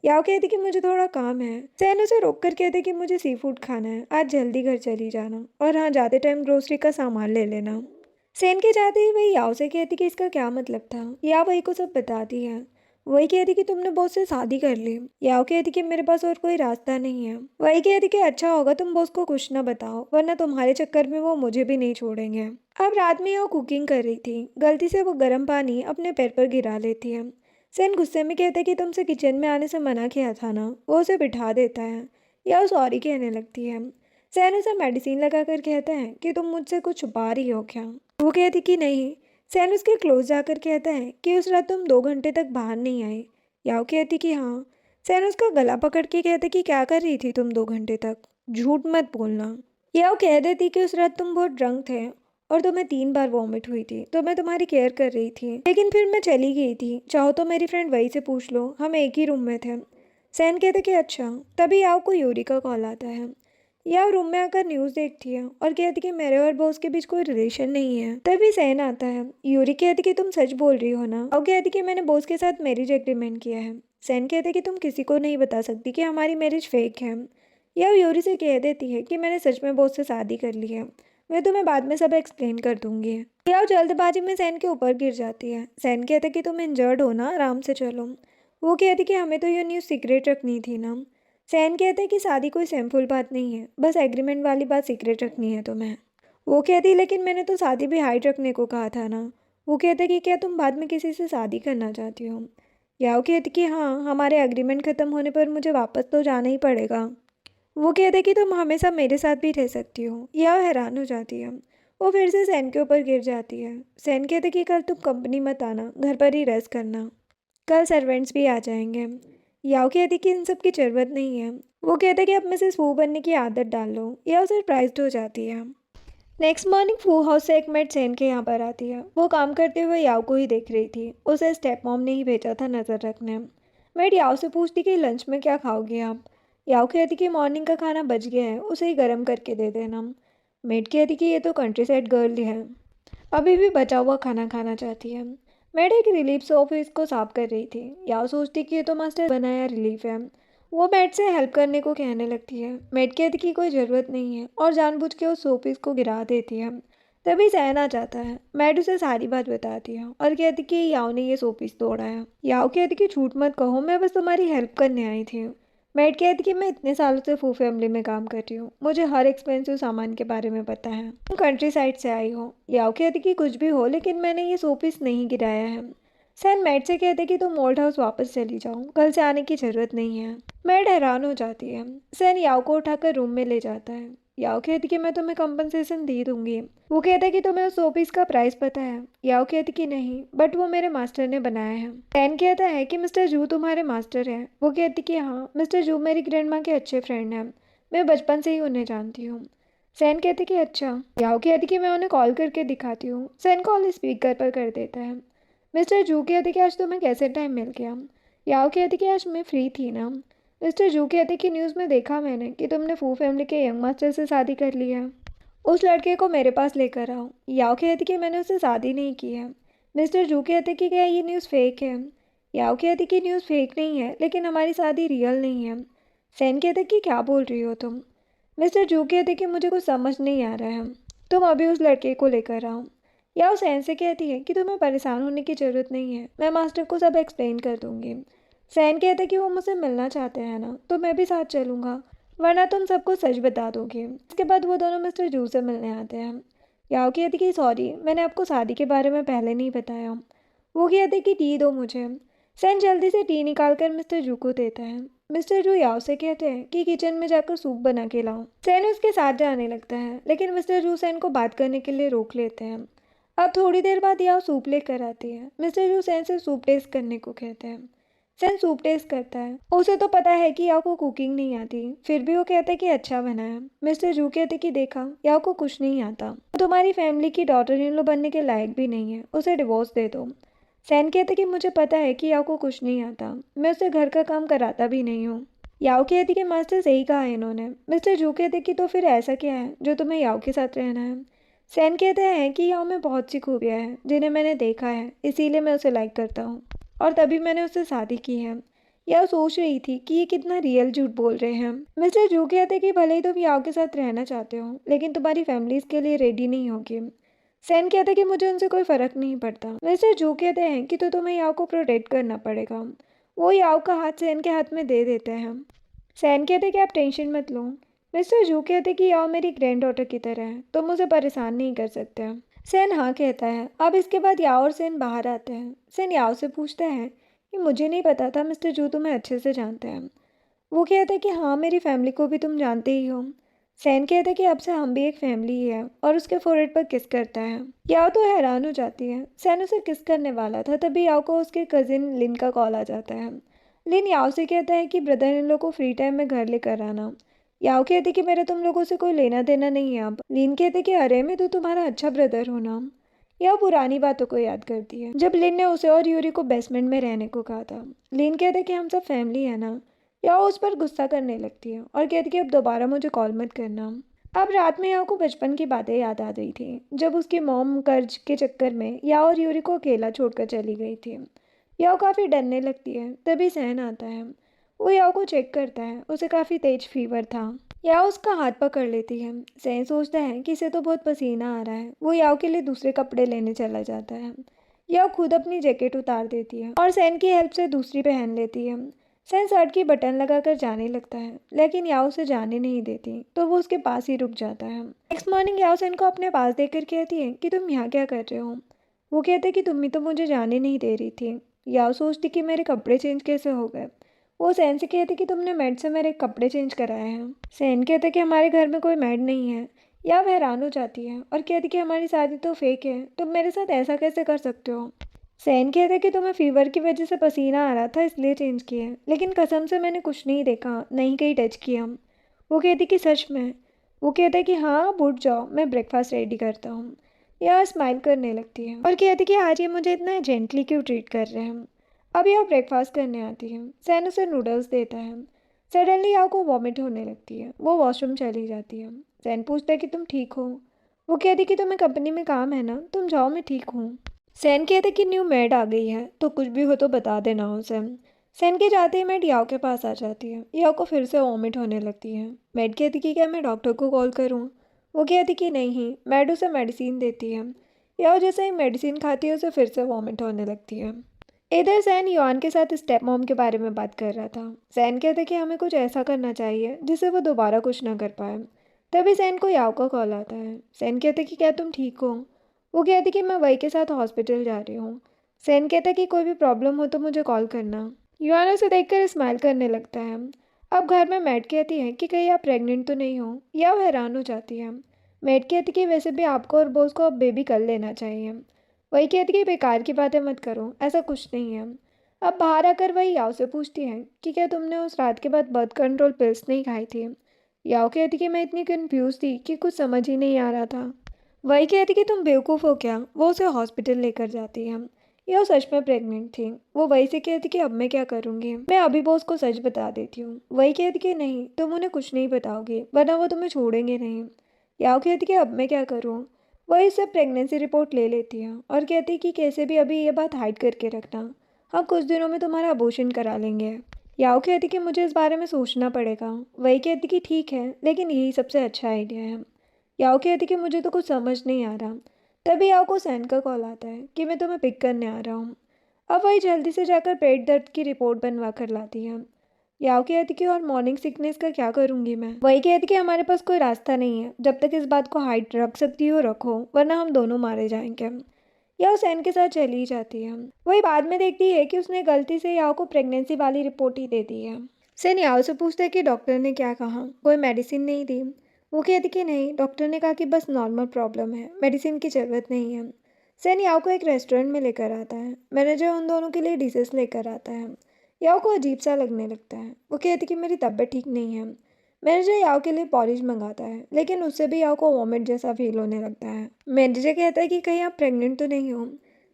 याओ कहती कि मुझे थोड़ा काम है। सैन उसे रोक कर कहते कि मुझे सी फूड खाना है, आज जल्दी घर चली जाना, और हाँ, जाते टाइम ग्रोसरी का सामान ले लेना। सैन के जाते ही वही याओ से कहती कि इसका क्या मतलब था। याओ वही को सब बताती है। वही कहती कि तुमने बॉस से शादी कर ली। याओ कहती कि मेरे पास और कोई रास्ता नहीं है। वही कहती कि अच्छा होगा तुम बॉस को कुछ ना बताओ, वरना तुम्हारे चक्कर में वो मुझे भी नहीं छोड़ेंगे। अब रात में याओ कुकिंग कर रही थी, गलती से वो गर्म पानी अपने पैर पर गिरा लेती है। सैन गुस्से में कहते कि तुमसे किचन में आने से मना किया था ना। वो उसे बिठा देता है। याओ सॉरी कहने लगती है। सैन उसे मेडिसिन लगाकर कहता है कि तुम मुझसे कुछ छुपा रही हो क्या। वो कहती कि नहीं। सैन उसके क्लोज जाकर कहता है कि उस रात तुम 2 घंटे तक बाहर नहीं आए। याओ कहती कि हाँ। सैन उसका गला पकड़ के कहता कि क्या कर रही थी तुम 2 घंटे तक, झूठ मत बोलना। याओ कह देती कि उस रात तुम बहुत ड्रंक थे और तुम्हें 3 बार वॉमिट हुई थी, तो मैं तुम्हारी केयर कर रही थी, लेकिन फिर मैं चली गई थी। चाहो तो मेरी फ्रेंड वही से पूछ लो, हम एक ही रूम में थे। सैन कहते कि अच्छा। तभी याओ को यूरी का कॉल आता है। याओ रूम में आकर न्यूज़ देखती है और कहती कि मेरे और बॉस के बीच कोई रिलेशन नहीं है। तभी सैन आता है। यूरी कहती कि तुम सच बोल रही हो ना। और कहती कि मैंने बॉस के साथ मैरिज एग्रीमेंट किया है। सैन कहते कि तुम किसी को नहीं बता सकती कि हमारी मैरिज फेक है। याओ यूरी से कह देती है कि मैंने सच में बॉस से शादी कर ली है, मैं तुम्हें बाद में सब एक्सप्लेन कर दूंगी। याओ जल्दबाजी में सैन के ऊपर गिर जाती है। सैन कहते कि तुम इंजर्ड हो ना, आराम से चलो। वो कहती कि हमें तो ये न्यूज़ सीक्रेट रखनी थी ना। सैन कहते कि शादी कोई सिंपल बात नहीं है, बस एग्रीमेंट वाली बात सीक्रेट रखनी है तुम्हें। वो कहती लेकिन मैंने तो शादी भी हाइड रखने को कहा था ना। वो कहते कि क्या तुम बाद में किसी से शादी करना चाहती हो। याओ कहती कि हाँ, हमारे एग्रीमेंट ख़त्म होने पर मुझे वापस तो जाना ही पड़ेगा। वो कहते कि तुम हमेशा मेरे साथ भी रह सकती हो। याओ हैरान हो जाती है। वो फिर से सैन के ऊपर गिर जाती है। सैन कहते कि कल तुम कंपनी मत आना, घर पर ही रेस्ट करना, कल सर्वेंट्स भी आ जाएंगे। याओ कहती कि इन सब की ज़रूरत नहीं है। वो कहते कि अब मैं से फू बनने की आदत डाल लो। याओ सरप्राइज्ड हो जाती है। नेक्स्ट मॉर्निंग फू हाउस से एक मेड सैन के यहाँ पर आती है। वो काम करते हुए याओ को ही देख रही थी। उसे स्टेप मॉम ने ही भेजा था नज़र रखने। मेड याओ से पूछती कि लंच में क्या खाओगे आप। याओ कहती कि मॉर्निंग का खाना बच गया है, उसे ही गर्म करके दे देना। मेड कहती कि ये तो कंट्री साइड गर्ल ही है, अभी भी बचा हुआ खाना खाना चाहती है। मेड एक रिलीफ से ऑफिस को साफ कर रही थी। याओ सोचती कि ये तो मास्टर बनाया रिलीफ है। वो मेड से हेल्प करने को कहने लगती है। मेड कहती कि कोई ज़रूरत नहीं है और जानबूझ के उस शोपीस को गिरा देती है। तभी सैन आ जाता है। मेड उसे सारी बात बताती है और कहती कि याओ ने ये शोपीस तोड़ा है। याओ कहती कि झूठ मत कहो, मैं बस तुम्हारी हेल्प करने आई थी। मेड कहती कि मैं इतने सालों से फू फैमिली में काम कर रही हूँ, मुझे हर एक्सपेंसिव सामान के बारे में पता है। तुम कंट्री साइड से आई हो। याओ कहती कि कुछ भी हो, लेकिन मैंने ये शोपीस नहीं गिराया है। सैन मेड से कहते कि तुम ओल्ड हाउस वापस चली जाओ, कल से आने की जरूरत नहीं है। मेड हैरान हो जाती है। सैन याओ को उठाकर रूम में ले जाता है। याओ कहती कि मैं तुम्हें कंपनसेशन दे दूंगी। वो कहता है कि तुम्हें उस शोपीस का प्राइस पता है। याओ कहती कि नहीं, बट वो मेरे मास्टर ने बनाया है। सैन कहता है कि मिस्टर जू तुम्हारे मास्टर हैं। वो कहती कि हाँ, मिस्टर जू मेरी ग्रैंड माँ के अच्छे फ्रेंड हैं, मैं बचपन से ही उन्हें जानती हूँ। सैन कहती कि अच्छा। याओ कहती कि मैं उन्हें कॉल करके दिखाती हूँ। सैन कॉल स्पीकर पर कर देता है। मिस्टर जू कहते कि आज तुम्हें कैसे टाइम मिल गया। याओ कहती कि आज मैं फ्री थी ना। मिस्टर जू कहते कि न्यूज़ में देखा मैंने कि तुमने फू फैमिली के यंग मास्टर से शादी कर ली है, उस लड़के को मेरे पास लेकर आओ। याओ कहती कि मैंने उससे शादी नहीं की है। मिस्टर जू कहते कि क्या ये न्यूज़ फेक है। याओ कहती कि न्यूज़ फेक नहीं है, लेकिन हमारी शादी रियल नहीं है। सैन कहते कि क्या बोल रही हो तुम। मिस्टर जू कहते कि मुझे कुछ समझ नहीं आ रहा है, तुम अभी उस लड़के को लेकर आओ। या उस सैन से कहती है कि तुम्हें परेशान होने की ज़रूरत नहीं है, मैं मास्टर को सब एक्सप्लेन कर दूंगी। सैन कहता है कि वो मुझसे मिलना चाहते हैं ना, तो मैं भी साथ चलूँगा, वरना तुम सबको सच बता दोगे। इसके बाद वो दोनों मिस्टर जू से मिलने आते हैं। याओ कहती कि सॉरी, मैंने आपको शादी के बारे में पहले नहीं बताया। वो कहते कि टी दो मुझे। सैन जल्दी से टी निकाल कर मिस्टर जू को देता है। मिस्टर जू याओ से कहते हैं कि किचन में जाकर सूप बना के लाओ। सैन उसके साथ जाने लगता है, लेकिन मिस्टर जू सैन को बात करने के लिए रोक लेते हैं। अब थोड़ी देर बाद याओ सूप लेकर आती है। मिस्टर जू सैन से सूप टेस्ट करने को कहते हैं। सैन सूप टेस्ट करता है। उसे तो पता है कि याओ को कुकिंग नहीं आती, फिर भी वो कहते कि अच्छा बना है। मिस्टर जू कहते कि देखा, याओ को कुछ नहीं आता, वो तुम्हारी फैमिली की डॉटर इन लो बनने के लायक भी नहीं है, उसे डिवोर्स दे दो। सैन कहते कि मुझे पता है कि याओ को कुछ नहीं आता, मैं उसे घर का काम कराता भी नहीं हूँ। याओ कहती कि मास्टर सही कहा है इन्होंने। मिस्टर जू कहते कि तो फिर ऐसा क्या है जो तुम्हें याओ के साथ रहना है। सैन कहते हैं कि याओ में बहुत सी खूबियाँ हैं जिन्हें मैंने देखा है, इसीलिए मैं उसे लाइक करता हूँ और तभी मैंने उससे शादी की है। या सोच रही थी कि ये कितना रियल झूठ बोल रहे हैं। मिस्टर जू कहते कि भले ही तुम याओ के साथ रहना चाहते हो लेकिन तुम्हारी फैमिली इसके लिए रेडी नहीं होगी। सैन कहते कि मुझे उनसे कोई फर्क नहीं पड़ता। मिस्टर जू कहते हैं कि तो तुम्हें याओ को प्रोटेक्ट करना पड़ेगा। वो याओ का हाथ सैन के हाथ में दे देते हैं। सैन कहते कि आप टेंशन मत लो। मिस्टर जू कहते कि याओ मेरी ग्रैंड डॉटर की तरह है, तुम उसे परेशान नहीं कर सकते। सैन हाँ कहता है। अब इसके बाद याओ और सैन बाहर आते हैं। सैन याओ से पूछता है कि मुझे नहीं पता था मिस्टर जू तुम्हें अच्छे से जानते हैं। वो कहते हैं कि हाँ मेरी फैमिली को भी तुम जानते ही हो। सैन कहते हैं कि अब से हम भी एक फैमिली ही है और उसके फोrehead पर किस करता है। याओ तो हैरान हो जाती है। सैन उसे किस करने वाला था तभी याओ को उसके कजिन लिन का कॉल आ जाता है। लिन याओ से कहता है कि ब्रदर इन लोग को फ्री टाइम में घर लेकर आना। याओ कहते कि मेरा तुम लोगों से कोई लेना देना नहीं है अब। लिन कहते कि अरे मैं तो तुम्हारा अच्छा ब्रदर हो ना। याओ पुरानी बातों को याद करती है जब लिन ने उसे और यूरी को बेसमेंट में रहने को कहा था। लिन कहते कि हम सब फैमिली है ना। याओ उस पर गुस्सा करने लगती है और कहती कि अब दोबारा मुझे कॉल मत करना। अब रात में याओ को बचपन की बातें याद आ गई थी जब उसकी मॉम कर्ज के चक्कर में याओ और यूरी को अकेला छोड़कर चली गई थी। याओ काफ़ी डरने लगती है तभी सहन आता है। वो याओ को चेक करता है, उसे काफ़ी तेज फीवर था। याओ उसका हाथ पकड़ लेती है। सहन सोचता है कि इसे तो बहुत पसीना आ रहा है। वो याओ के लिए दूसरे कपड़े लेने चला जाता है। याओ खुद अपनी जैकेट उतार देती है और सहन की हेल्प से दूसरी पहन लेती है। सहन शर्ट की बटन लगाकर जाने लगता है लेकिन याओ उसे जाने नहीं देती तो वो उसके पास ही रुक जाता है। नेक्स्ट मॉर्निंग याओ सहन को अपने पास देखकर कहती है कि तुम यहाँ क्या कर रहे हो। वो कहते कि तुम ही तो मुझे जाने नहीं दे रही थी। याओ सोचती कि मेरे कपड़े चेंज कैसे हो गए। वो सहन से कहती कि तुमने मेड से मेरे कपड़े चेंज कराए हैं। सहन कहते कि हमारे घर में कोई मेड नहीं है। याओ हैरान हो जाती है और कहती कि हमारी शादी तो फेक है, तुम मेरे साथ ऐसा कैसे कर सकते हो। सहन कहते कि तुम्हें फीवर की वजह से पसीना आ रहा था इसलिए चेंज किया, लेकिन कसम से मैंने कुछ नहीं देखा, नहीं कहीं टच किया। वो कहती कि सच में। वो कहता कि हाँ अब उठ जाओ, मैं ब्रेकफास्ट रेडी करता हूँ। यह स्माइल करने लगती है और कहती कि आज ये मुझे इतना जेंटली क्यों ट्रीट कर रहे हैं। अब यह ब्रेकफास्ट करने आती है। सहन उसे नूडल्स देता है। सडनली याओ को वॉमिट होने लगती है। वो वॉशरूम चली जाती है। सहन पूछता है कि तुम ठीक हो। वो कहती कि तुम्हें कंपनी में काम है ना, तुम जाओ मैं ठीक हूँ। सहन कहते कि न्यू मेड आ गई है तो कुछ भी हो तो बता देना उसे। सहन के जाते ही मेड याओ के पास आ जाती है। याओ को फिर से वॉमिट होने लगती है। मेड कहती कि क्या मैं डॉक्टर को कॉल करूँ। वो कहती कि नहीं। मेड उसे मेडिसिन देती है। याओ जैसे ही मेडिसिन खाती है उसे फिर से वॉमिट होने लगती है। इधर सैन युआन के साथ स्टेप मॉम के बारे में बात कर रहा था। सैन कहते कि हमें कुछ ऐसा करना चाहिए जिससे वो दोबारा कुछ ना कर पाए। तभी सैन को याओ का कॉल आता है। सैन कहते कि क्या तुम ठीक हो। वो कहती कि मैं वही के साथ हॉस्पिटल जा रही हूँ। सैन कहता कि कोई भी प्रॉब्लम हो तो मुझे कॉल करना। युआन उसे देखकर स्माइल करने लगता है। अब घर में मैट कहती है कि कहीं आप प्रेग्नेंट तो नहीं हो। याओ हैरान हो जाती है। मैट कहती कि वैसे भी आपको और बॉस को अब बेबी कर लेना चाहिए। वही कहती कि बेकार की बातें मत करो, ऐसा कुछ नहीं है। अब बाहर आकर वही याओ से पूछती है कि क्या तुमने उस रात के बाद बर्थ कंट्रोल पिल्स नहीं खाई थी। याओ कहती कि मैं इतनी कंफ्यूज थी कि कुछ समझ ही नहीं आ रहा था। वही कहती कि तुम बेवकूफ़ हो क्या। वो उसे हॉस्पिटल लेकर जाती है। याओ सच में प्रेग्नेंट थी। वो वही से कहती कि अब मैं क्या करूँगी, मैं अभी बॉस को सच बता देती हूँ। वही कहती कि नहीं, तुम उन्हें कुछ नहीं बताओगी वरना वो तुम्हें छोड़ेंगे नहीं। याओ कहती कि अब मैं क्या करूँ। वही उससे प्रेगनेंसी रिपोर्ट ले लेती है और कहती कि कैसे भी अभी ये बात हाइड करके रखना, हम कुछ दिनों में तुम्हारा अबॉर्शन करा लेंगे। याओ कहती कि मुझे इस बारे में सोचना पड़ेगा। वही कहती कि ठीक है लेकिन यही सबसे अच्छा आइडिया है। याओ कहती कि मुझे तो कुछ समझ नहीं आ रहा। तभी याओ को सैन का कॉल आता है कि मैं तुम्हें पिक करने आ रहा हूँ। अब वही जल्दी से जाकर पेट दर्द की रिपोर्ट बनवा कर लाती है। याओ कहती कि और मॉर्निंग सिकनेस का क्या करूँगी मैं। वही कहती कि हमारे पास कोई रास्ता नहीं है, जब तक इस बात को हाइड रख सकती हो रखो वरना हम दोनों मारे जाएंगे। याओ सैन के साथ चली जाती है। वही बाद में देखती है कि उसने गलती से याओ को प्रेगनेंसी वाली रिपोर्ट ही दे दी है। सैन याओ से पूछता है कि डॉक्टर ने क्या कहा, कोई मेडिसिन नहीं दी। वो कहती कि नहीं, डॉक्टर ने कहा कि बस नॉर्मल प्रॉब्लम है, मेडिसिन की ज़रूरत नहीं है। सैन याओ को एक रेस्टोरेंट में लेकर आता है। मैनेजर उन दोनों के लिए डिशेस लेकर आता है। याओ को अजीब सा लगने लगता है। वो कहती कि मेरी तबीयत ठीक नहीं है। मैनेजर याओ के लिए पॉरिज मंगाता है लेकिन उससे भी याओ को वॉमिट जैसा फील होने लगता है। मैनेजर कहता है कि कहीं आप प्रेग्नेंट तो नहीं हो।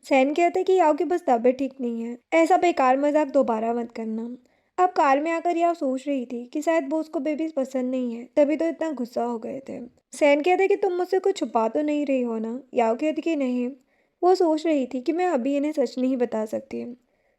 सैन कहता है कि याओ की बस तबीयत ठीक नहीं है, ऐसा बेकार मजाक दोबारा मत करना। अब कार में आकर याओ सोच रही थी कि शायद बॉस को बेबी पसंद नहीं है तभी तो इतना गुस्सा हो गए थे। सैन कहता है कि तुम मुझसे कुछ छुपा तो नहीं रही हो ना। याओ कहती कि नहीं। वो सोच रही थी कि मैं अभी इन्हें सच नहीं बता सकती।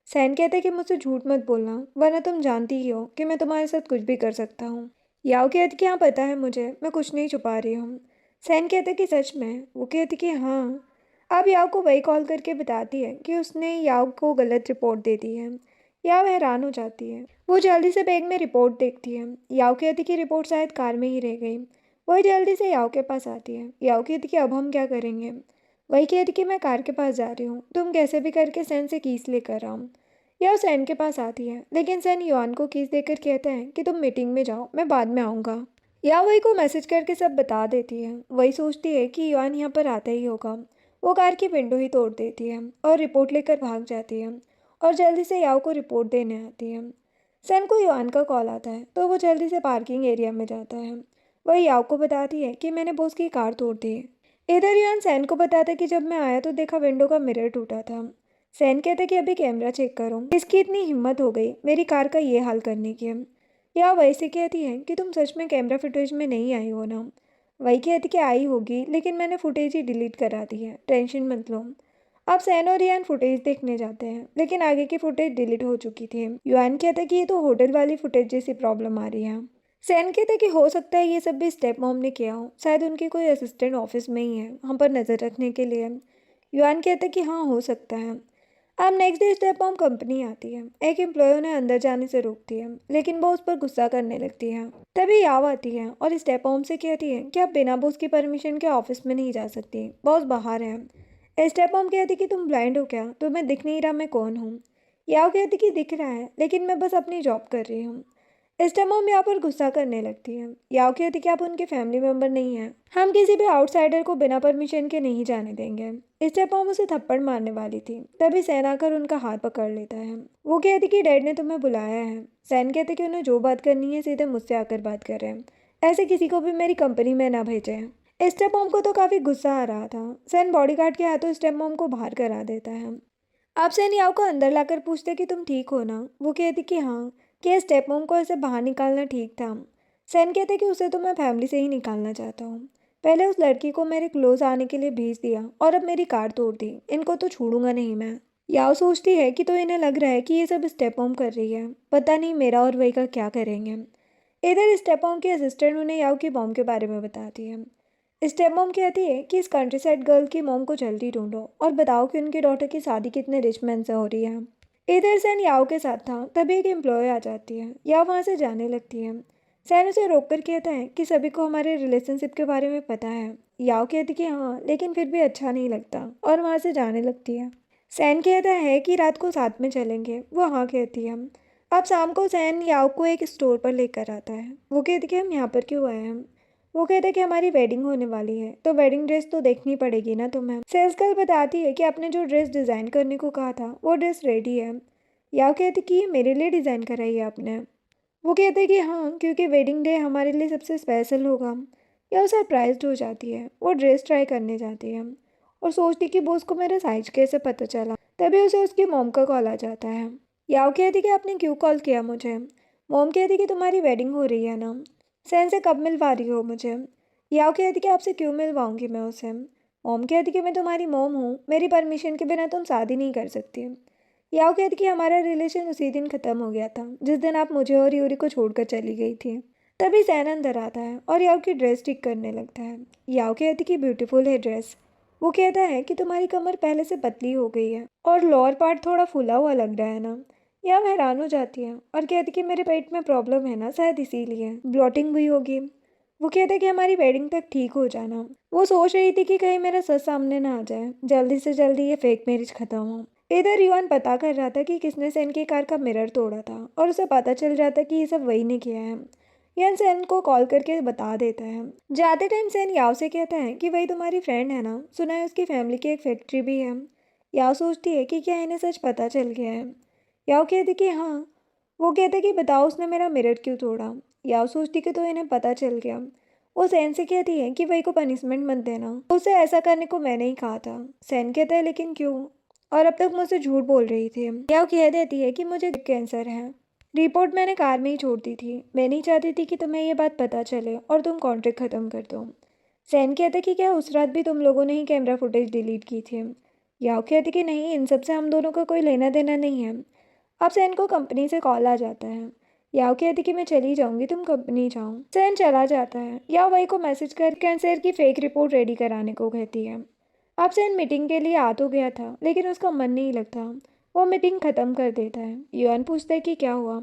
सैन कहते कि मुझसे झूठ मत बोलना, वरना तुम जानती ही हो कि मैं तुम्हारे साथ कुछ भी कर सकता हूँ। याओ कहती कि हाँ पता है मुझे, मैं कुछ नहीं छुपा रही हूँ। सैन कहते कि सच में? वो कहती कि हाँ। अब याओ को वही कॉल करके बताती है कि उसने याओ को गलत रिपोर्ट दे दी है। याओ हैरान हो जाती है। वो जल्दी से बैग में रिपोर्ट देखती है। याओ कहती कि रिपोर्ट शायद कार में ही रह गई। वही जल्दी से याओ के पास आती है। याओ कहती कि अब हम क्या करेंगे? वही कहती कि मैं कार के पास जा रही हूँ, तुम कैसे भी करके सैन से कीस लेकर आओ। यह सैन के पास आती है, लेकिन सैन युआन को कीस देकर कहता है कि तुम मीटिंग में जाओ, मैं बाद में आऊँगा। या वही को मैसेज करके सब बता देती है। वही सोचती है कि युआन यहाँ पर आता ही होगा। वो कार की विंडो ही तोड़ देती है और रिपोर्ट लेकर भाग जाती है और जल्दी से याओ को रिपोर्ट देने आती है। सैन को युआन का कॉल आता है तो वो जल्दी से पार्किंग एरिया में जाता है। वही याओ को बताती है कि मैंने बॉस की कार तोड़ दी। इधर युआन सैन को बताता है कि जब मैं आया तो देखा विंडो का मिरर टूटा था। सैन कहते कि अभी कैमरा चेक करो, इसकी इतनी हिम्मत हो गई मेरी कार का ये हाल करने की। या वैसे कहती है कि तुम सच में कैमरा फुटेज में नहीं आई हो ना? वही कहती कि आई होगी, लेकिन मैंने फुटेज ही डिलीट करा दी है, टेंशन मत लो। अब सैन और रियान फुटेज देखने जाते हैं, लेकिन आगे की फुटेज डिलीट हो चुकी थी। युआन कहता है कि ये तो होटल वाली फुटेज जैसी प्रॉब्लम आ रही है। सैन कहता है कि हो सकता है ये सब भी स्टेप मॉम ने किया हो, शायद उनकी कोई असिस्टेंट ऑफिस में ही है हम पर नज़र रखने के लिए। युआन कहता है कि हाँ हो सकता है। अब next day step mom company आती है। एक एम्प्लॉय उन्हें अंदर जाने से रोकती है, लेकिन वो उस पर गुस्सा करने लगती है। तभी याव आती है और स्टेप मॉम से कहती है कि आप बिना बॉस की परमिशन के ऑफिस में नहीं जा सकती, बॉस बाहर है। स्टेप मॉम कहती कि तुम ब्लाइंड हो क्या, तुम्हें दिख नहीं रहा मैं कौन हूँ? याव कहती कि दिख रहा है, लेकिन मैं बस अपनी जॉब कर रही हूँ। स्टेप मॉम यहाँ पर गुस्सा करने लगती है। याव कहती कि आप उनके फैमिली मेंबर नहीं हैं, हम किसी भी आउटसाइडर को बिना परमिशन के नहीं जाने देंगे। स्टेप मॉम उसे थप्पड़ मारने वाली थी, तभी सैन आकर उनका हाथ पकड़ लेता है। वो कहती कि डैड ने तुम्हें बुलाया है। सैन कहते कि उन्हें जो बात करनी है सीधे मुझसे आकर बात करें, ऐसे किसी को भी मेरी कंपनी में ना भेजें। स्टेप मॉम को तो काफी गुस्सा आ रहा था। सैन बॉडीगार्ड के हाथों स्टेप मॉम को बाहर करा देता है। आप सैन याओ को अंदर लाकर पूछते कि तुम ठीक हो ना? वो कहती कि हाँ। क्या स्टेप मॉम को ऐसे बाहर निकालना ठीक था? सैन कहते कि उसे तो मैं फैमिली से ही निकालना चाहता हूँ। पहले उस लड़की को मेरे क्लोज आने के लिए भेज दिया और अब मेरी कार तोड़ दी, इनको तो छोड़ूंगा नहीं मैं। याओ सोचती है कि तो इन्हें लग रहा है कि ये सब स्टेप मॉम कर रही है, पता नहीं मेरा और वही का क्या करेंगे। इधर स्टेप मॉम की असिस्टेंट उन्हें याओ की मॉम के बारे में बताती है। स्टेप मॉम कहती है कि इस कंट्री साइड गर्ल की मॉम को जल्दी ढूंढो और बताओ कि उनकी डॉटर की शादी कितने रिच मैन से हो रही है। इधर सैन याओ के साथ था, तभी एक एम्प्लॉय आ जाती है। याओ वहाँ से जाने लगती है। सैन उसे रोक कर कहता है कि सभी को हमारे रिलेशनशिप के बारे में पता है। याओ कहती कि हाँ, लेकिन फिर भी अच्छा नहीं लगता और वहाँ से जाने लगती है। सैन कहता है कि रात को साथ में चलेंगे, वो हाँ कहती है। अब शाम को सैन याओ को एक स्टोर पर लेकर आता है। वो कहती कि हम यहाँ पर क्यों आए हैं? वो कहते कि हमारी वेडिंग होने वाली है, तो वेडिंग ड्रेस तो देखनी पड़ेगी ना तुम्हें। सेल्स गर्ल बताती है कि आपने जो ड्रेस डिज़ाइन करने को कहा था वो ड्रेस रेडी है। याओ कहती कि ये मेरे लिए डिज़ाइन कराई है आपने? वो कहते कि हाँ, क्योंकि वेडिंग डे हमारे लिए सबसे स्पेशल होगा। या सरप्राइज्ड हो जाती है। वो ड्रेस ट्राई करने जाती है और सोचती कि बॉस को मेरा साइज कैसे पता चला। तभी उसे उसकी मॉम का कॉल आ जाता है। याओ कहती कि आपने क्यों कॉल किया मुझे? मॉम कहती कि तुम्हारी वेडिंग हो रही है ना, सैन से कब मिलवा रही हो मुझे? याओ कहती कि आपसे क्यों मिलवाऊंगी मैं उसे? मॉम कहती कि मैं तुम्हारी मॉम हूँ, मेरी परमिशन के बिना तुम शादी नहीं कर सकती। याओ कहती कि हमारा रिलेशन उसी दिन ख़त्म हो गया था जिस दिन आप मुझे और यूरी को छोड़कर चली गई थी। तभी सैन अंदर आता है और याओ की ड्रेस ठीक करने लगता है। याओ कहती कि ब्यूटीफुल है ड्रेस। वो कहता है कि तुम्हारी कमर पहले से पतली हो गई है और लोअर पार्ट थोड़ा फूला हुआ लग रहा है ना। याओ हैरान हो जाती है और कहती कि मेरे पेट में प्रॉब्लम है ना, शायद इसीलिए ब्लॉटिंग हुई होगी। वो कहता है कि हमारी वेडिंग तक ठीक हो जाना। वो सोच रही थी कि कहीं मेरा सच सामने ना आ जाए, जल्दी से जल्दी ये फेक मैरिज खत्म हो। इधर युआन पता कर रहा था कि किसने सैन की कार का मिरर तोड़ा था और उसे पता चल जाता कि ये सब वही ने किया है। युआन सैन को कॉल करके बता देता है। जाते टाइम सैन याओ से कहता है कि वही तुम्हारी फ्रेंड है ना, सुना है उसकी फैमिली की एक फैक्ट्री भी है। याओ सोचती है कि क्या इन्हें सच पता चल गया है। याओ कहती कि हाँ। वो कहते कि बताओ उसने मेरा मिरर क्यों तोड़ा। याओ सोचती कि तो इन्हें पता चल गया। वो सैन से कहती है कि वही को पनिशमेंट मत देना, उसे ऐसा करने को मैंने ही कहा था। सैन कहता है लेकिन क्यों, और अब तक मुझसे झूठ बोल रही थी। याओ कह देती है कि मुझे कैंसर है, रिपोर्ट मैंने कार में ही छोड़ दी थी, मैं नहीं चाहती थी कि तुम्हें ये बात पता चले और तुम कॉन्ट्रैक्ट ख़त्म कर दो। सैन कहते कि क्या उस रात भी तुम लोगों ने ही कैमरा फुटेज डिलीट की थी? याओ कहती कि नहीं, इन सब से हम दोनों का कोई लेना देना नहीं है, अब सैन को कंपनी से कॉल आ जाता है। याओ कहती कि मैं चली जाऊंगी, तुम कंपनी जाओ। सैन चला जाता है। याओ वही को मैसेज कर कैंसर की फेक रिपोर्ट रेडी कराने को कहती है। अब सैन मीटिंग के लिए आ तो गया था, लेकिन उसका मन नहीं लगता। वो मीटिंग खत्म कर देता है। युआन पूछता है कि क्या हुआ।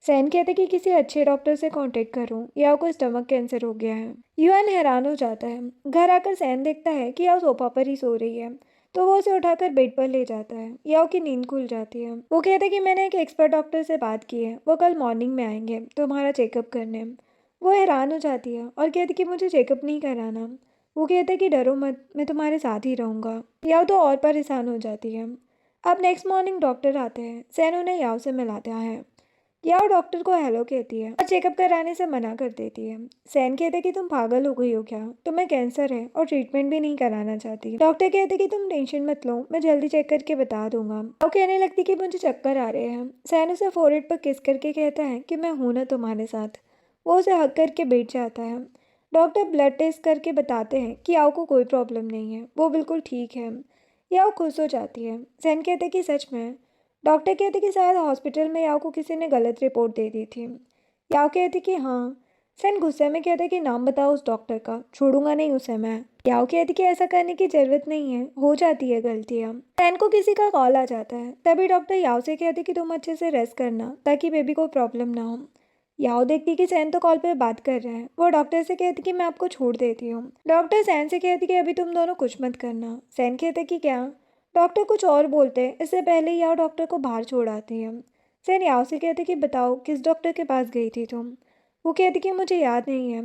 सैन कहते कि किसी अच्छे डॉक्टर से कांटेक्ट करूं, याओ को स्टमक कैंसर हो गया है। युआन हैरान हो जाता है। घर आकर सैन देखता है कि याओ सोफा पर ही सो रही है, तो वो उसे उठाकर बेड पर ले जाता है। याओ की नींद खुल जाती है। वो कहते हैं कि मैंने एक एक्सपर्ट डॉक्टर से बात की है, वो कल मॉर्निंग में आएंगे तुम्हारा चेकअप करने। वो हैरान हो जाती है और कहती कि मुझे चेकअप नहीं कराना। वो कहते हैं कि डरो मत, मैं तुम्हारे साथ ही रहूँगा। याओ तो और परेशान हो जाती है। अब नेक्स्ट मॉर्निंग डॉक्टर आते हैं। सैन उन्हें याओ से मिलाता है। याओ डॉक्टर को हेलो कहती है और चेकअप कराने से मना कर देती है। सैन कहते कि तुम पागल हो गई हो क्या, तुम्हें कैंसर है और ट्रीटमेंट भी नहीं कराना चाहती। डॉक्टर कहते कि तुम टेंशन मत लो, मैं जल्दी चेक करके बता दूंगा। याओ कहने लगती कि मुझे चक्कर आ रहे हैं। सैन उसे फोरहेड पर किस करके कहता है कि मैं हूं ना तुम्हारे साथ। वो उसे हक करके बैठ जाता है। डॉक्टर ब्लड टेस्ट करके बताते हैं कि याओ को कोई प्रॉब्लम नहीं है, वो बिल्कुल ठीक है। याओ खुश हो जाती है। सैन कहते कि सच में। डॉक्टर कहते कि शायद हॉस्पिटल में याओ को किसी ने गलत रिपोर्ट दे दी थी। याओ कहती कि हाँ। सैन गुस्से में कहते कि नाम बताओ उस डॉक्टर का, छोड़ूंगा नहीं उसे मैं। याओ कहती कि ऐसा करने की जरूरत नहीं है, हो जाती है गलतियाँ। सैन को किसी का कॉल आ जाता है। तभी डॉक्टर याओ से कहती कि तुम अच्छे से रेस्ट करना ताकि बेबी को प्रॉब्लम ना हो। याओ देखती कि सैन तो कॉल पे बात कर रहे हैं। वो डॉक्टर से कहती कि मैं आपको छोड़ देती हूँ। डॉक्टर सैन से कहती कि अभी तुम दोनों कुछ मत करना। सैन कहते कि क्या। डॉक्टर कुछ और बोलते हैं, इससे पहले याओ डॉक्टर को बाहर छोड़ आती है। सैन याओ से कहते कि बताओ किस डॉक्टर के पास गई थी तुम। वो कहती कि मुझे याद नहीं है।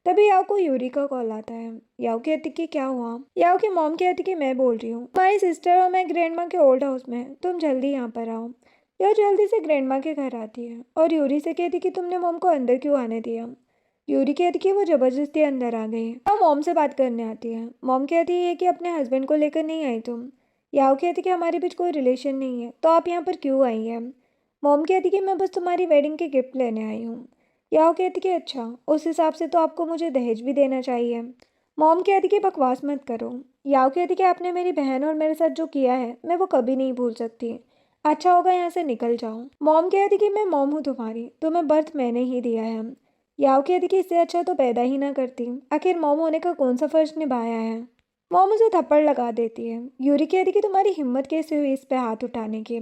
तभी याओ को यूरी का कॉल आता है। याओ कहती कि क्या हुआ। याओ की मॉम कहती कि मैं बोल रही हूँ, तुम्हारी सिस्टर और मैं ग्रैंड माँ के ओल्ड हाउस में हैं, तुम जल्दी यहाँ पर आओ। याओ जल्दी से ग्रैंड माँ के घर आती है और यूरी से कहती कि तुमने मॉम को अंदर क्यों आने दिया। यूरी कहती कि वो जबरदस्ती अंदर आ गई है। याओ मॉम से बात करने आती है। मॉम कहती है कि अपने हस्बैंड को लेकर नहीं आई तुम। याओ कहती कि हमारे बीच कोई रिलेशन नहीं है, तो आप यहाँ पर क्यों आई हैं। मॉम कहती कि मैं बस तुम्हारी वेडिंग के गिफ्ट लेने आई हूँ। याओ कहती कि अच्छा, उस हिसाब से तो आपको मुझे दहेज भी देना चाहिए। मॉम कहती कि बकवास मत करो। याओ कहती कि आपने मेरी बहन और मेरे साथ जो किया है मैं वो कभी नहीं भूल सकती। अच्छा होगा यहाँ से निकल जाओ। मॉम कहती कि मैं मॉम हूँ तुम्हारी, तुम्हें बर्थ मैंने ही दिया है। याओ कहती कि इससे अच्छा तो पैदा ही ना करती, आखिर मॉम होने का कौन सा फर्ज निभाया है। मॉम उसे थप्पड़ लगा देती है। यूरी कहती कि तुम्हारी हिम्मत कैसे हुई इस पे हाथ उठाने की।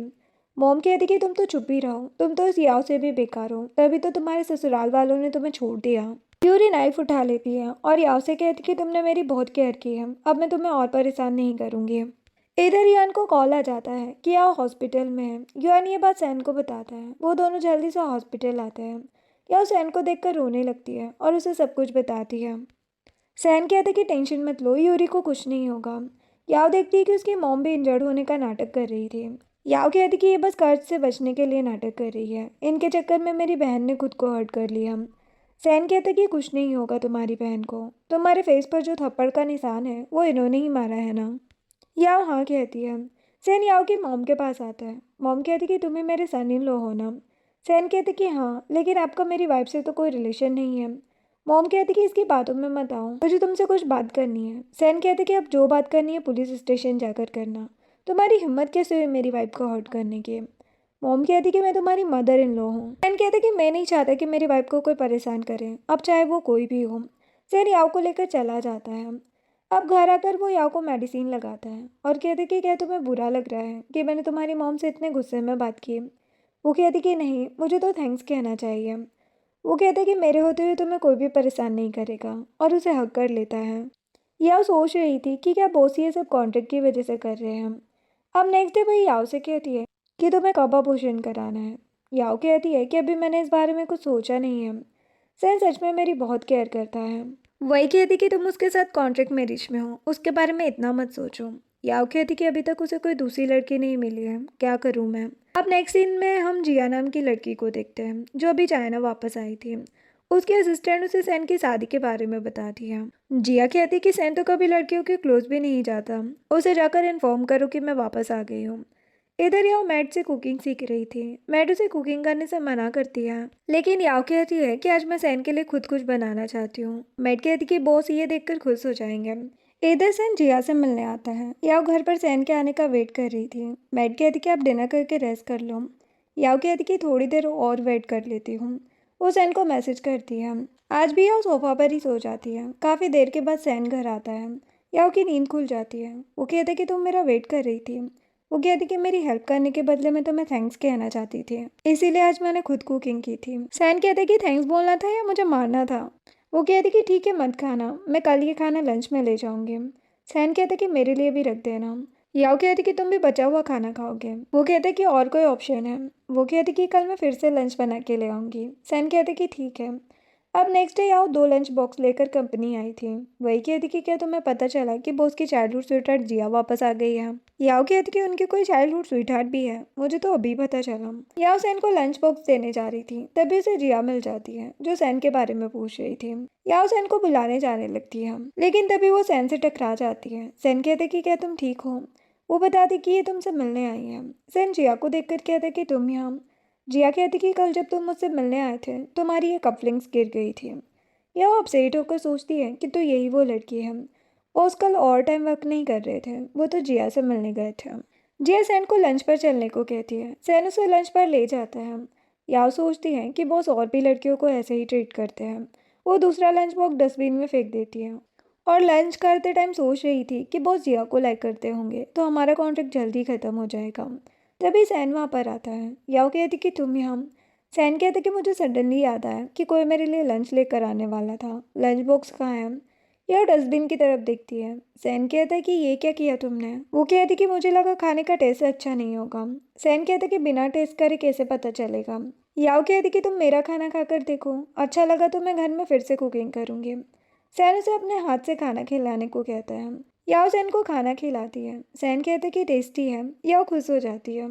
मॉम कहती कि तुम तो चुप ही रहो, तुम तो इस याव से भी बेकार हो, तभी तो तुम्हारे ससुराल वालों ने तुम्हें छोड़ दिया। यूरी नाइफ उठा लेती है और याव से कहती कि तुमने मेरी बहुत केयर की है, अब मैं तुम्हें और परेशान नहीं करूंगी। इधर युआन को कॉल आ जाता है कि याव हॉस्पिटल में है। युआन ये बात सैन को बताता है। वो दोनों जल्दी से हॉस्पिटल आते हैं। याव सैन को देखकर रोने लगती है और उसे सब कुछ बताती है। सैन कहते कि टेंशन मत लो, यूरी को कुछ नहीं होगा। याव देखती है कि उसकी मॉम भी इंजर्ड होने का नाटक कर रही थी। याव कहती कि ये बस कर्ज से बचने के लिए नाटक कर रही है, इनके चक्कर में मेरी बहन ने खुद को हर्ट कर लिया। सैन कहते कि कुछ नहीं होगा तुम्हारी बहन को, तुम्हारे फेस पर जो थप्पड़ का निशान है वो इन्होंने ही मारा है ना। याव हाँ कहती है। सैन याव की मॉम के पास आता है। मॉम कहती कि तुम्हें मेरे सन इन लॉ हो ना। सैन कहते कि हाँ, लेकिन आपका मेरी वाइफ से तो कोई रिलेशन नहीं है। मॉम कहती कि इसकी बातों में मत आओ, मुझे तुमसे कुछ बात करनी है। सैन कहते कि अब जो बात करनी है पुलिस स्टेशन जाकर करना। तुम्हारी हिम्मत कैसे हुई मेरी वाइफ को हर्ट करने की। मॉम कहती कि मैं तुम्हारी मदर इन लॉ हूँ। सैन कहते कि मैं नहीं चाहता कि मेरी वाइफ को कोई परेशान करे, अब चाहे वो कोई भी हो। सैन याव को लेकर चला जाता है। अब घर आकर वो याव को मेडिसिन लगाता है और कहते कि क्या तुम्हें बुरा लग रहा है कि मैंने तुम्हारी मॉम से इतने गुस्से में बात की। वो कहती कि नहीं, मुझे तो थैंक्स कहना चाहिए। वो कहते कि मेरे होते हुए तुम्हें कोई भी परेशान नहीं करेगा और उसे हक कर लेता है। याव सोच रही थी कि क्या बॉस ये सब कॉन्ट्रैक्ट की वजह से कर रहे हैं। अब नेक्स्ट डे वही याव से कहती है कि तुम्हें कब अबॉर्शन कराना है। याव कहती है कि अभी मैंने इस बारे में कुछ सोचा नहीं है। सैन सच में मेरी बहुत केयर करता है। वही कहती कि तुम उसके साथ कॉन्ट्रैक्ट मैरिज में हो, उसके बारे में इतना मत सोचो। याव कहती कि अभी तक उसे कोई दूसरी लड़की नहीं मिली है, क्या करूँ मैं। अब नेक्स्ट सीन में हम जिया नाम की लड़की को देखते हैं जो अभी चाइना वापस आई थी। उसके असिस्टेंट उसे सैन की शादी के बारे में बताती है। जिया कहती कि सैन तो कभी लड़कियों के क्लोज भी नहीं जाता, उसे जाकर इन्फॉर्म करो कि मैं वापस आ गई हूँ। इधर याव मैट से कुकिंग सीख रही थी। मैट उसे कुकिंग करने से मना करती है, लेकिन याव कहती है कि आज मैं सैन के लिए खुद कुछ बनाना चाहती हूँ। मैट कहती कि बॉस ये देखकर खुश हो जाएंगे। इधर सैन जिया से मिलने आता है। याव घर पर सैन के आने का वेट कर रही थी। मैट कहती कि आप डिनर करके रेस्ट कर लो। याओ कहती कि थोड़ी देर और वेट कर लेती हूँ। वो सैन को मैसेज करती है। आज भी याओ सोफा पर ही सो जाती है। काफ़ी देर के बाद सैन घर आता है। याओ की नींद खुल जाती है। वो कहते कि तुम मेरा वेट कर रही थी। वो कहती कि मेरी हेल्प करने के बदले में तुम्हें थैंक्स कहना चाहती थी, इसीलिए आज मैंने खुद कुकिंग की थी। सैन कहते कि थैंक्स बोलना था या मुझे मारना था। वो कहती कि ठीक है मत खाना, मैं कल ये खाना लंच में ले जाऊंगी। सैन कहते कि मेरे लिए भी रख देना। याओ कहती कि तुम भी बचा हुआ खाना खाओगे। वो कहते कि और कोई ऑप्शन है। वो कहती कि कल मैं फिर से लंच बना के ले आऊँगी। सैन कहते कि ठीक है। अब नेक्स्ट डे याओ 2 लंच बॉक्स लेकर कंपनी आई थी। वही कहती कि क्या तुम्हें पता चला कि बॉस की चाइल्डहुड स्वीटहार्ट जिया वापस आ गई है। याओ कहती कि उनकी कोई चाइल्डहुड स्वीटहार्ट भी है, मुझे तो अभी पता चला। याओ सैन को लंच बॉक्स देने जा रही थी, तभी उसे जिया मिल जाती है जो सैन के बारे में पूछ रही थी। याओ सैन को बुलाने जाने लगती है, लेकिन तभी वो सैन से टकरा जाती है। सैन कहते कि क्या तुम ठीक हो। वो बताती कि ये तुमसे मिलने आई है। सैन जिया को देखकर कहते कि तुम यहाँ। जिया कहती कि कल जब तुम मुझसे मिलने आए थे तुम्हारी ये कपलिंग्स गिर गई थी। यह अपसेट होकर सोचती है कि तो यही वो लड़की है। बॉस कल और टाइम वर्क नहीं कर रहे थे, वो तो जिया से मिलने गए थे। जिया सैन को लंच पर चलने को कहती है। सैन उसे लंच पर ले जाता है। याओ सोचती है कि बॉस और भी लड़कियों को ऐसे ही ट्रीट करते हैं। वो दूसरा लंच बॉक्स डस्टबिन में फेंक देती है और लंच करते टाइम सोच रही थी कि बॉस जिया को लाइक करते होंगे तो हमारा कॉन्ट्रैक्ट जल्दी ख़त्म हो जाएगा। तभी सैन वहाँ पर आता है। याओ कहती कि तुम यहाँ। सैन कहते कि मुझे सडनली याद आया कि कोई मेरे लिए लंच लेकर आने वाला था। लंच बॉक्स कहाँ है। यह डस्टबिन की तरफ देखती है। सैन कहता है कि ये क्या किया तुमने। वो कहती कि मुझे लगा खाने का टेस्ट अच्छा नहीं होगा। सैन कहता कि बिना टेस्ट करे कैसे पता चलेगा। याओ कहती कि तुम मेरा खाना खाकर देखो, अच्छा लगा तो मैं घर में फिर से कुकिंग करूँगी। सैन उसे अपने हाथ से खाना खिलाने को कहता है। याओ सैन को खाना खिलाती है। सैन कहते कि टेस्टी है। याओ खुश हो जाती है।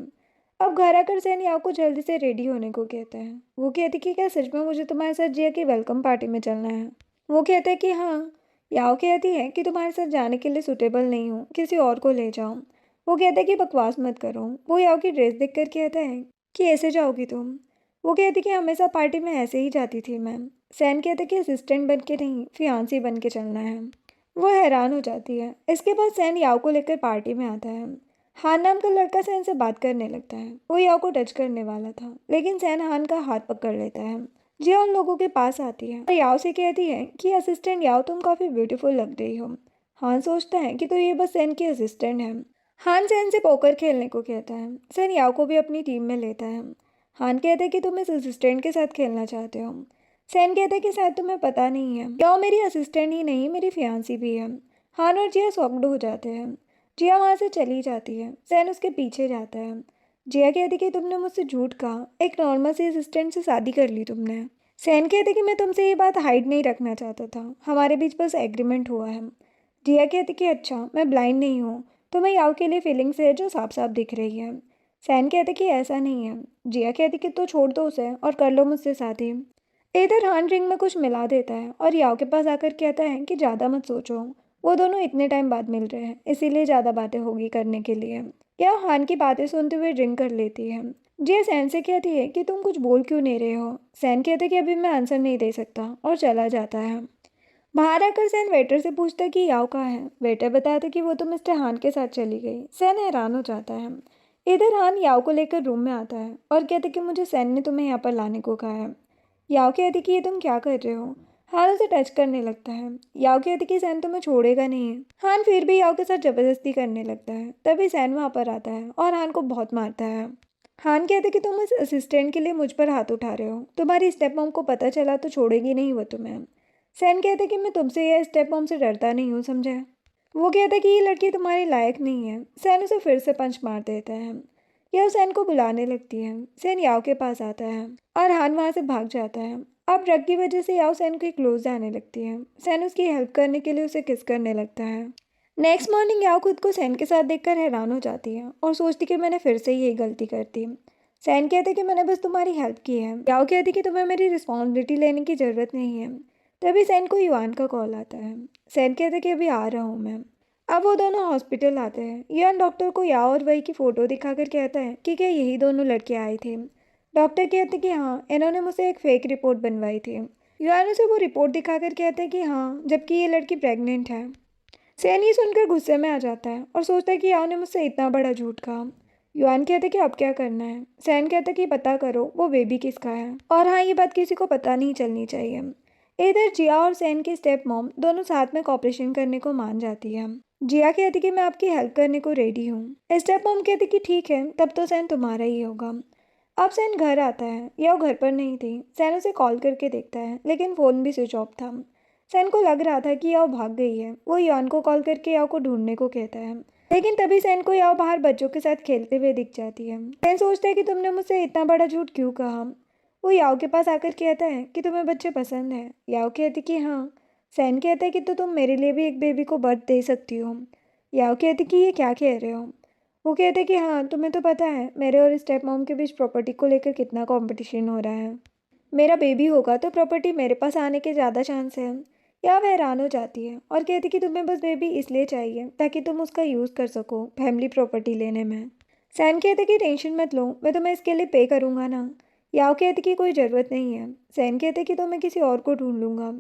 अब घर आकर सैन याओ को जल्दी से रेडी होने को कहता है। वो कहती कि क्या सच में मुझे तुम्हारे साथ जिया की वेलकम पार्टी में चलना है। वो कहते हैं कि हाँ। याओ कहती है कि तुम्हारे साथ जाने के लिए सूटेबल नहीं हूँ, किसी और को ले जाओ। वो कहते हैं कि बकवास मत करो। वो याओ की ड्रेस देखकर कहता है कि ऐसे जाओगी तुम। वो कहती कि हमेशा पार्टी में ऐसे ही जाती थी मैम। सैन कहते कि असिस्टेंट बन के नहीं, फियांसी बन के चलना है। वो हैरान हो जाती है। इसके बाद सैन याओ को लेकर पार्टी में आता है। हान नाम का लड़का सैन से बात करने लगता है। वो याओ को टच करने वाला था, लेकिन सैन हान का हाथ पकड़ लेता है। जिया उन लोगों के पास आती है और याओ से कहती है कि असिस्टेंट याओ तुम काफ़ी ब्यूटीफुल लग रही हो। हान सोचता है कि तो ये बस सैन की असिस्टेंट है। हान सैन से पोकर खेलने को कहता है। सैन याओ को भी अपनी टीम में लेता है। हान कहते हैं कि तुम इस असिस्टेंट के साथ खेलना चाहते हो। सैन कहते हैं कि शायद तुम्हें पता नहीं है, याओ मेरी असिस्टेंट ही नहीं मेरी फियांसी भी है। हान और जिया शॉक्ड हो जाते हैं। जिया वहाँ से चली जाती है। सैन उसके पीछे जाता है। जिया कहती कि तुमने मुझसे झूठ कहा, एक नॉर्मल सी असिस्टेंट से शादी कर ली तुमने। सैन कहते कि मैं तुमसे ये बात हाइड नहीं रखना चाहता था, हमारे बीच बस एग्रीमेंट हुआ है। जिया कहती कि अच्छा मैं ब्लाइंड नहीं हूँ, तुम्हें याओ के लिए फीलिंग्स है जो साफ साफ दिख रही है। सैन कहते कि ऐसा नहीं है। जिया कहती कि तो छोड़ दो उसे और कर लो मुझसे शादी। इधर हान रिंग में कुछ मिला देता है और याओ के पास आकर कहता है कि ज़्यादा मत सोचो, वो दोनों इतने टाइम बाद मिल रहे हैं इसीलिए ज़्यादा बातें होगी करने के लिए। या हान की बातें सुनते हुए ड्रिंक कर लेती है। जिया सैन से कहती है कि तुम कुछ बोल क्यों नहीं रहे हो। सैन कहते कि अभी मैं आंसर नहीं दे सकता और चला जाता है। बाहर आकर सैन वेटर से पूछता है कि याओ कहाँ है। वेटर बताता है कि वो तो मिस्टर हान के साथ चली गई। सैन हैरान हो जाता है। इधर हान याओ को लेकर रूम में आता है और कहते कि मुझे सैन ने तुम्हें यहाँ पर लाने को कहा है। याओ कहती कि ये तुम क्या कर रहे हो। हान उसे टच करने लगता है। याओ कहती कि सैन तुम्हें छोड़ेगा नहीं। हान फिर भी याओ के साथ जबरदस्ती करने लगता है। तभी सैन वहाँ पर आता है और हान को बहुत मारता है। हान कहते कि तुम इस असिस्टेंट के लिए मुझ पर हाथ उठा रहे हो, तुम्हारी स्टेप मॉम को पता चला तो छोड़ेगी नहीं वो तुम्हें। सैन कहते कि मैं तुमसे या स्टेप मॉम से डरता नहीं हूँ, समझे। वो कहता कि ये लड़की तुम्हारे लायक नहीं है। सैन उसे फिर से पंच मार देता है। यह सैन को बुलाने लगती है। सैन याओ के पास आता है और हान वहाँ से भाग जाता है। अब ड्रग की वजह से याओ सैन को क्लोज आने लगती है। सैन उसकी हेल्प करने के लिए उसे किस करने लगता है। नेक्स्ट मॉर्निंग याओ खुद को सैन के साथ देखकर हैरान हो जाती है और सोचती कि मैंने फिर से यही गलती कर दी। सैन कहते कि मैंने बस तुम्हारी हेल्प की है। याओ कहती कि तुम्हें मेरी रिस्पॉन्सिबिलिटी लेने की ज़रूरत नहीं है। तभी सैन को युआन का कॉल आता है। सैन कहते कि अभी आ रहा हूँ मैं। अब वो दोनों हॉस्पिटल आते हैं। युआन डॉक्टर को याओ और वही की फ़ोटो दिखाकर कहता है कि क्या यही दोनों लड़के आए थे। डॉक्टर कहते कि हाँ, इन्होंने मुझसे एक फ़ेक रिपोर्ट बनवाई थी। युआन उसे वो रिपोर्ट दिखाकर कहते हैं कि हाँ, जबकि ये लड़की प्रेग्नेंट है। सैन ये सुनकर गुस्से में आ जाता है और सोचता है कि याओ ने मुझसे इतना बड़ा झूठ कहा। युआन कहते कि अब क्या करना है। सैन कहता कि पता करो वो बेबी किसका है, और हाँ, ये बात किसी को पता नहीं चलनी चाहिए। इधर जिया और सैन की स्टेप मॉम दोनों साथ में कॉपरेशन करने को मान जाती है। जिया कहती कि मैं आपकी हेल्प करने को रेडी हूँ। स्टेप मॉम कहती कि ठीक है, तब तो सैन तुम्हारा ही होगा। अब सैन घर आता है, या वो घर पर नहीं थी। सैन उसे कॉल करके देखता है, लेकिन फ़ोन भी स्विच ऑफ था। सैन को लग रहा था कि याओ भाग गई है। वो यान को कॉल करके याओ को ढूंढने को कहता है, लेकिन तभी सैन को याओ बाहर बच्चों के साथ खेलते हुए दिख जाती है। सैन सोचता है कि तुमने मुझसे इतना बड़ा झूठ क्यों कहा। वो याओ के पास आकर कहता है कि तुम्हें बच्चे पसंद हैं। याओ कहती कि हाँ। सैन कहता है कि तो तुम मेरे लिए भी एक बेबी को बर्थ दे सकती हो। याओ कहती कि ये क्या कह रहे हो। वो कहते कि हाँ, तुम्हें तो पता है मेरे और स्टेप मॉम के बीच प्रॉपर्टी को लेकर कितना कंपटीशन हो रहा है। मेरा बेबी होगा तो प्रॉपर्टी मेरे पास आने के ज़्यादा चांस है। या वह हैरान हो जाती है और कहती कि तुम्हें बस बेबी इसलिए चाहिए ताकि तुम उसका यूज़ कर सको फैमिली प्रॉपर्टी लेने में। सैन कहते कि टेंशन मत लो, मैं तुम्हें इसके लिए पे करूँगा ना। याओ कहती कि कोई ज़रूरत नहीं है। सैन कहते कि तो मैं किसी और को ढूंढ लूँगा।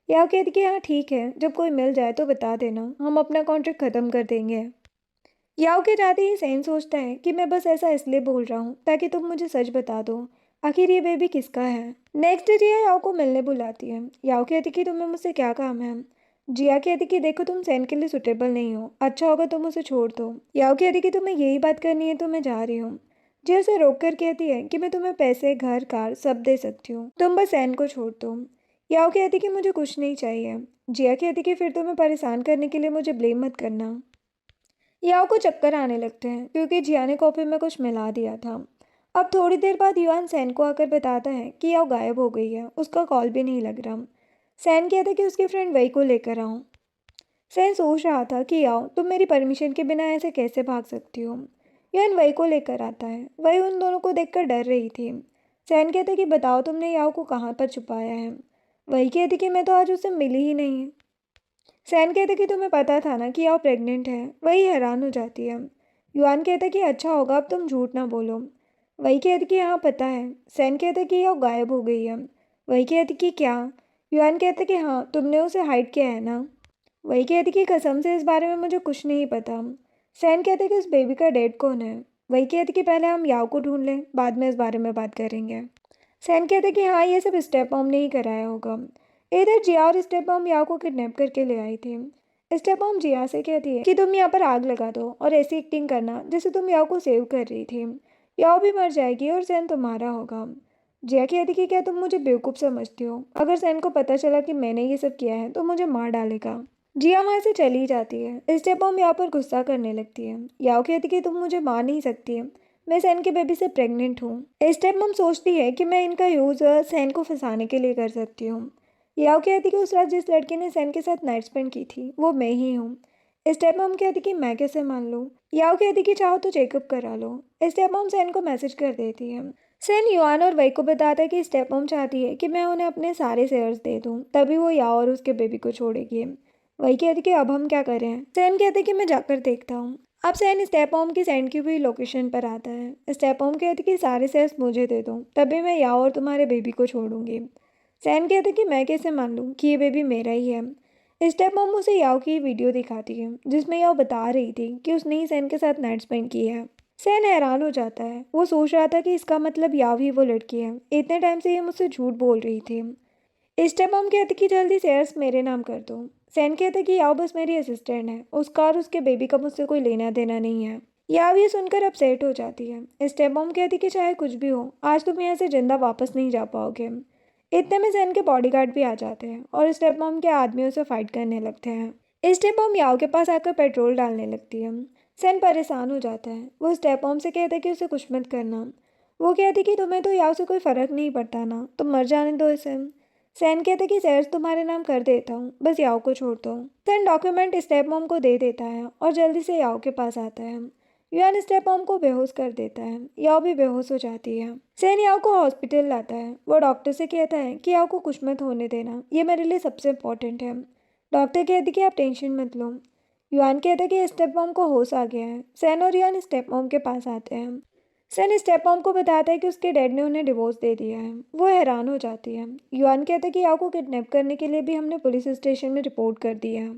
याओ कहती कि हाँ ठीक है, जब कोई मिल जाए तो बता देना, हम अपना कॉन्ट्रैक्ट ख़त्म कर देंगे। याओ के जाते ही सैन सोचता है कि मैं बस ऐसा इसलिए बोल रहा हूँ ताकि तुम मुझे सच बता दो, आखिर ये बेबी किसका है। नेक्स्ट डे जिया याओ को मिलने बुलाती है। याओ कहती कि तुम्हें मुझसे क्या काम है। जिया कहती कि देखो तुम सैन के लिए सुटेबल नहीं हो, अच्छा होगा तुम उसे छोड़ दो। याओ कहती कि तुम्हें यही बात करनी है तो मैं जा रही हूँ। जिया उसे रोक कर कहती है कि मैं तुम्हें पैसे घर कार सब दे सकती हूँ, तुम बस सैन को छोड़ दो। याओ कहती कि मुझे कुछ नहीं चाहिए। जिया कहती कि फिर तुम्हें परेशान करने के लिए मुझे ब्लेम मत करना। याओ को चक्कर आने लगते हैं क्योंकि जिया ने कॉफी में कुछ मिला दिया था। अब थोड़ी देर बाद युआन सैन को आकर बताता है कि याओ गायब हो गई है, उसका कॉल भी नहीं लग रहा। सैन कहता कि उसकी फ्रेंड वही को लेकर आऊँ। सैन सोच रहा था कि याओ तुम मेरी परमिशन के बिना ऐसे कैसे भाग सकती हो। युआन वही को लेकर आता है। वही उन दोनों को देखकर डर रही थी। सैन कहते कि बताओ तुमने याओ को कहाँ पर छुपाया है। वही कहती कि मैं तो आज उससे मिली ही नहीं। सैन कहते कि तुम्हें पता था ना कि याओ प्रेग्नेंट है। वही हैरान हो जाती है। युआन कहता कि अच्छा होगा अब तुम झूठ ना बोलो। वही कहती कि हाँ पता है। सैन कहता कि याओ गायब हो गई है। वही कहती कि क्या। युआन कहता कि हाँ तुमने उसे हाइड किया है ना। वही कहती कि कसम से इस बारे में मुझे कुछ नहीं पता। सैन कहते कि उस बेबी का डैड कौन है। वही कहती कि पहले हम याओ को ढूंढ लें, बाद में इस बारे में बात करेंगे। सैन कहते कि हाँ ये सब स्टेप मॉम ने ही कराया होगा। इधर जिया और स्टेप मॉम याओ को किडनैप करके ले आई थी। स्टेप मॉम जिया से कहती है कि तुम यहाँ पर आग लगा दो और ऐसी एक्टिंग करना जैसे तुम याओ को सेव कर रही थी। याओ भी मर जाएगी और सैन तुम्हारा होगा। जिया कहती कि क्या तुम मुझे बेवकूफ़ समझती हो, अगर सैन को पता चला कि मैंने ये सब किया है तो मुझे मार डालेगा। जिया वहाँ से चली जाती है। स्टेप मॉम याओ पर गुस्सा करने लगती है। याओ कहती कि तुम मुझे मार नहीं सकती, मैं सैन के बेबी से प्रेग्नेंट हूँ। इस टाइम मम सोचती है कि मैं इनका यूज़ सैन को फंसाने के लिए कर सकती हूँ। याओ कहती कि उस रात जिस लड़के ने सैन के साथ नाइट स्पेंड की थी वो मैं ही हूँ। इस टाइम मम कहती कि मैं कैसे मान लूँ। याओ कहती कि चाहो तो चेकअप करा लो। इस टाइम मम सैन को मैसेज कर देती है। सैन युआन और वई को बताता है कि स्टेप मम चाहती है कि मैं उन्हें अपने सारे शेयर्स दे दूँ, तभी वो याओ और उसके बेबी को छोड़ेगी। वही कहती कि अब हम क्या करें। सैन कहते कि मैं जाकर देखता हूँ। अब सैन स्टेप होम की सेंड की हुई लोकेशन पर आता है। स्टेप होम कहती कि सारे शेयर्स मुझे दे दो, तभी मैं याओ और तुम्हारे बेबी को छोड़ूंगी। सैन कहते कि मैं कैसे मान लूँ कि ये बेबी मेरा ही है। स्टेप होम उसे याओ की वीडियो दिखाती है जिसमें याओ बता रही थी कि उसने ही सैन के साथ नाइट स्पेंड की है। सैन हैरान हो जाता है। वो सोच रहा था कि इसका मतलब याओ ही वो लड़की है, इतने टाइम से ये मुझसे झूठ बोल रही थी। स्टेप मॉम कहती कि जल्दी शेयर्स मेरे नाम कर दो। सैन कहते कि याओ बस मेरी असिस्टेंट है, उसका और उसके बेबी का मुझसे कोई लेना देना नहीं है। याओ ये सुनकर अपसेट हो जाती है। स्टेप मॉम कहती कि चाहे कुछ भी हो, आज तुम यहाँ से जिंदा वापस नहीं जा पाओगे। इतने में सैन के बॉडीगार्ड भी आ जाते हैं और स्टेप मॉम के आदमियों से फाइट करने लगते हैं। स्टेप मॉम याओ के पास आकर पेट्रोल डालने लगती है। सैन परेशान हो जाता है। वो स्टेप मॉम से कहता है कि उसे कुछ मत करना। वो कहती कि तुम्हें तो याओ से कोई फर्क नहीं पड़ता ना, तुम मर जाने दो इसे। सैन कहते कि शेयर्स तुम्हारे नाम कर देता हूँ, बस याओ को छोड़ दो। सैन डॉक्यूमेंट स्टेप मॉम को दे देता है और जल्दी से याओ के पास आता है। युआन स्टेप मॉम को बेहोश कर देता है। याओ भी बेहोश हो जाती है। सैन याओ को हॉस्पिटल लाता है। वो डॉक्टर से कहता है कि याओ को कुछ मत होने देना, ये मेरे लिए सबसे इम्पोर्टेंट है। डॉक्टर कहती कि आप टेंशन मत लो। युआन कहता कि स्टेप मॉम को होश आ गया है। सैन और युआन स्टेप मॉम के पास आते हैं। सैन स्टेप मॉम को बताता है कि उसके डैड ने उन्हें डिवोर्स दे दिया है। वो हैरान हो जाती है। युआन कहता है कि याओ को किडनैप करने के लिए भी हमने पुलिस स्टेशन में रिपोर्ट कर दिया है।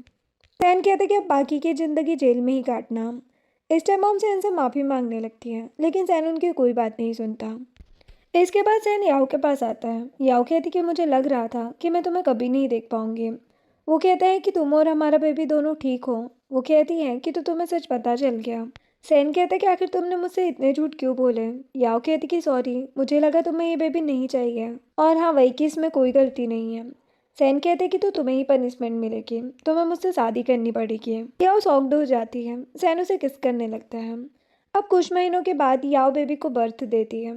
सैन कहता है कि अब बाकी की ज़िंदगी जेल में ही काटना। इस टाइम मॉम सैन से माफ़ी मांगने लगती है, लेकिन सैन उनकी कोई बात नहीं सुनता। इसके बाद सैन याओ के पास आता है। याओ कहती कि मुझे लग रहा था कि मैं तुम्हें कभी नहीं देख पाऊंगी। वो कहता है कि तुम और हमारा बेबी दोनों ठीक हो। वो कहती है कि तो तुम्हें सच पता चल गया। सैन कहता है कि आखिर तुमने मुझसे इतने झूठ क्यों बोले। याओ कहती कि सॉरी, मुझे लगा तुम्हें ये बेबी नहीं चाहिए, और हाँ वही कि इसमें कोई गलती नहीं है। सैन कहते कि तो तुम्हें ही पनिशमेंट मिलेगी, तुम्हें मुझसे शादी करनी पड़ेगी। याओ शॉक्ड हो जाती है। सैन उसे किस करने लगता है। अब कुछ महीनों के बाद याओ बेबी को बर्थ देती है।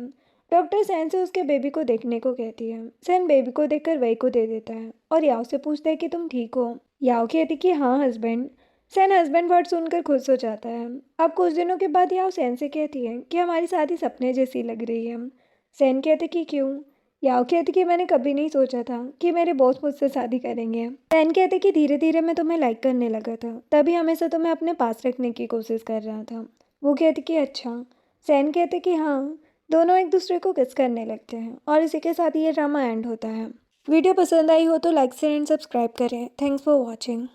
डॉक्टर सैन से उसके बेबी को देखने को कहती है। सैन बेबी को देखकर वही को दे देता है और याओ से पूछता है कि तुम ठीक हो। याओ कहती कि हाँ हस्बैंड। सैन हस्बैंड वर्ड सुनकर खुश हो जाता है। अब कुछ दिनों के बाद याओ सैन से कहती है कि हमारी शादी सपने जैसी लग रही है। सैन कहते कि क्यों। याओ कहती कि मैंने कभी नहीं सोचा था कि मेरे बॉस मुझसे शादी करेंगे। सैन कहते कि धीरे धीरे मैं तुम्हें लाइक करने लगा था, तभी हमेशा तुम्हें अपने पास रखने की कोशिश कर रहा था। वो कहती कि अच्छा। सैन कहते कि हाँ। दोनों एक दूसरे को किस करने लगते हैं और इसी के साथ ये ड्रामा एंड होता है। वीडियो पसंद आई हो तो लाइक शेयर एंड सब्सक्राइब करें। Thanks for watching.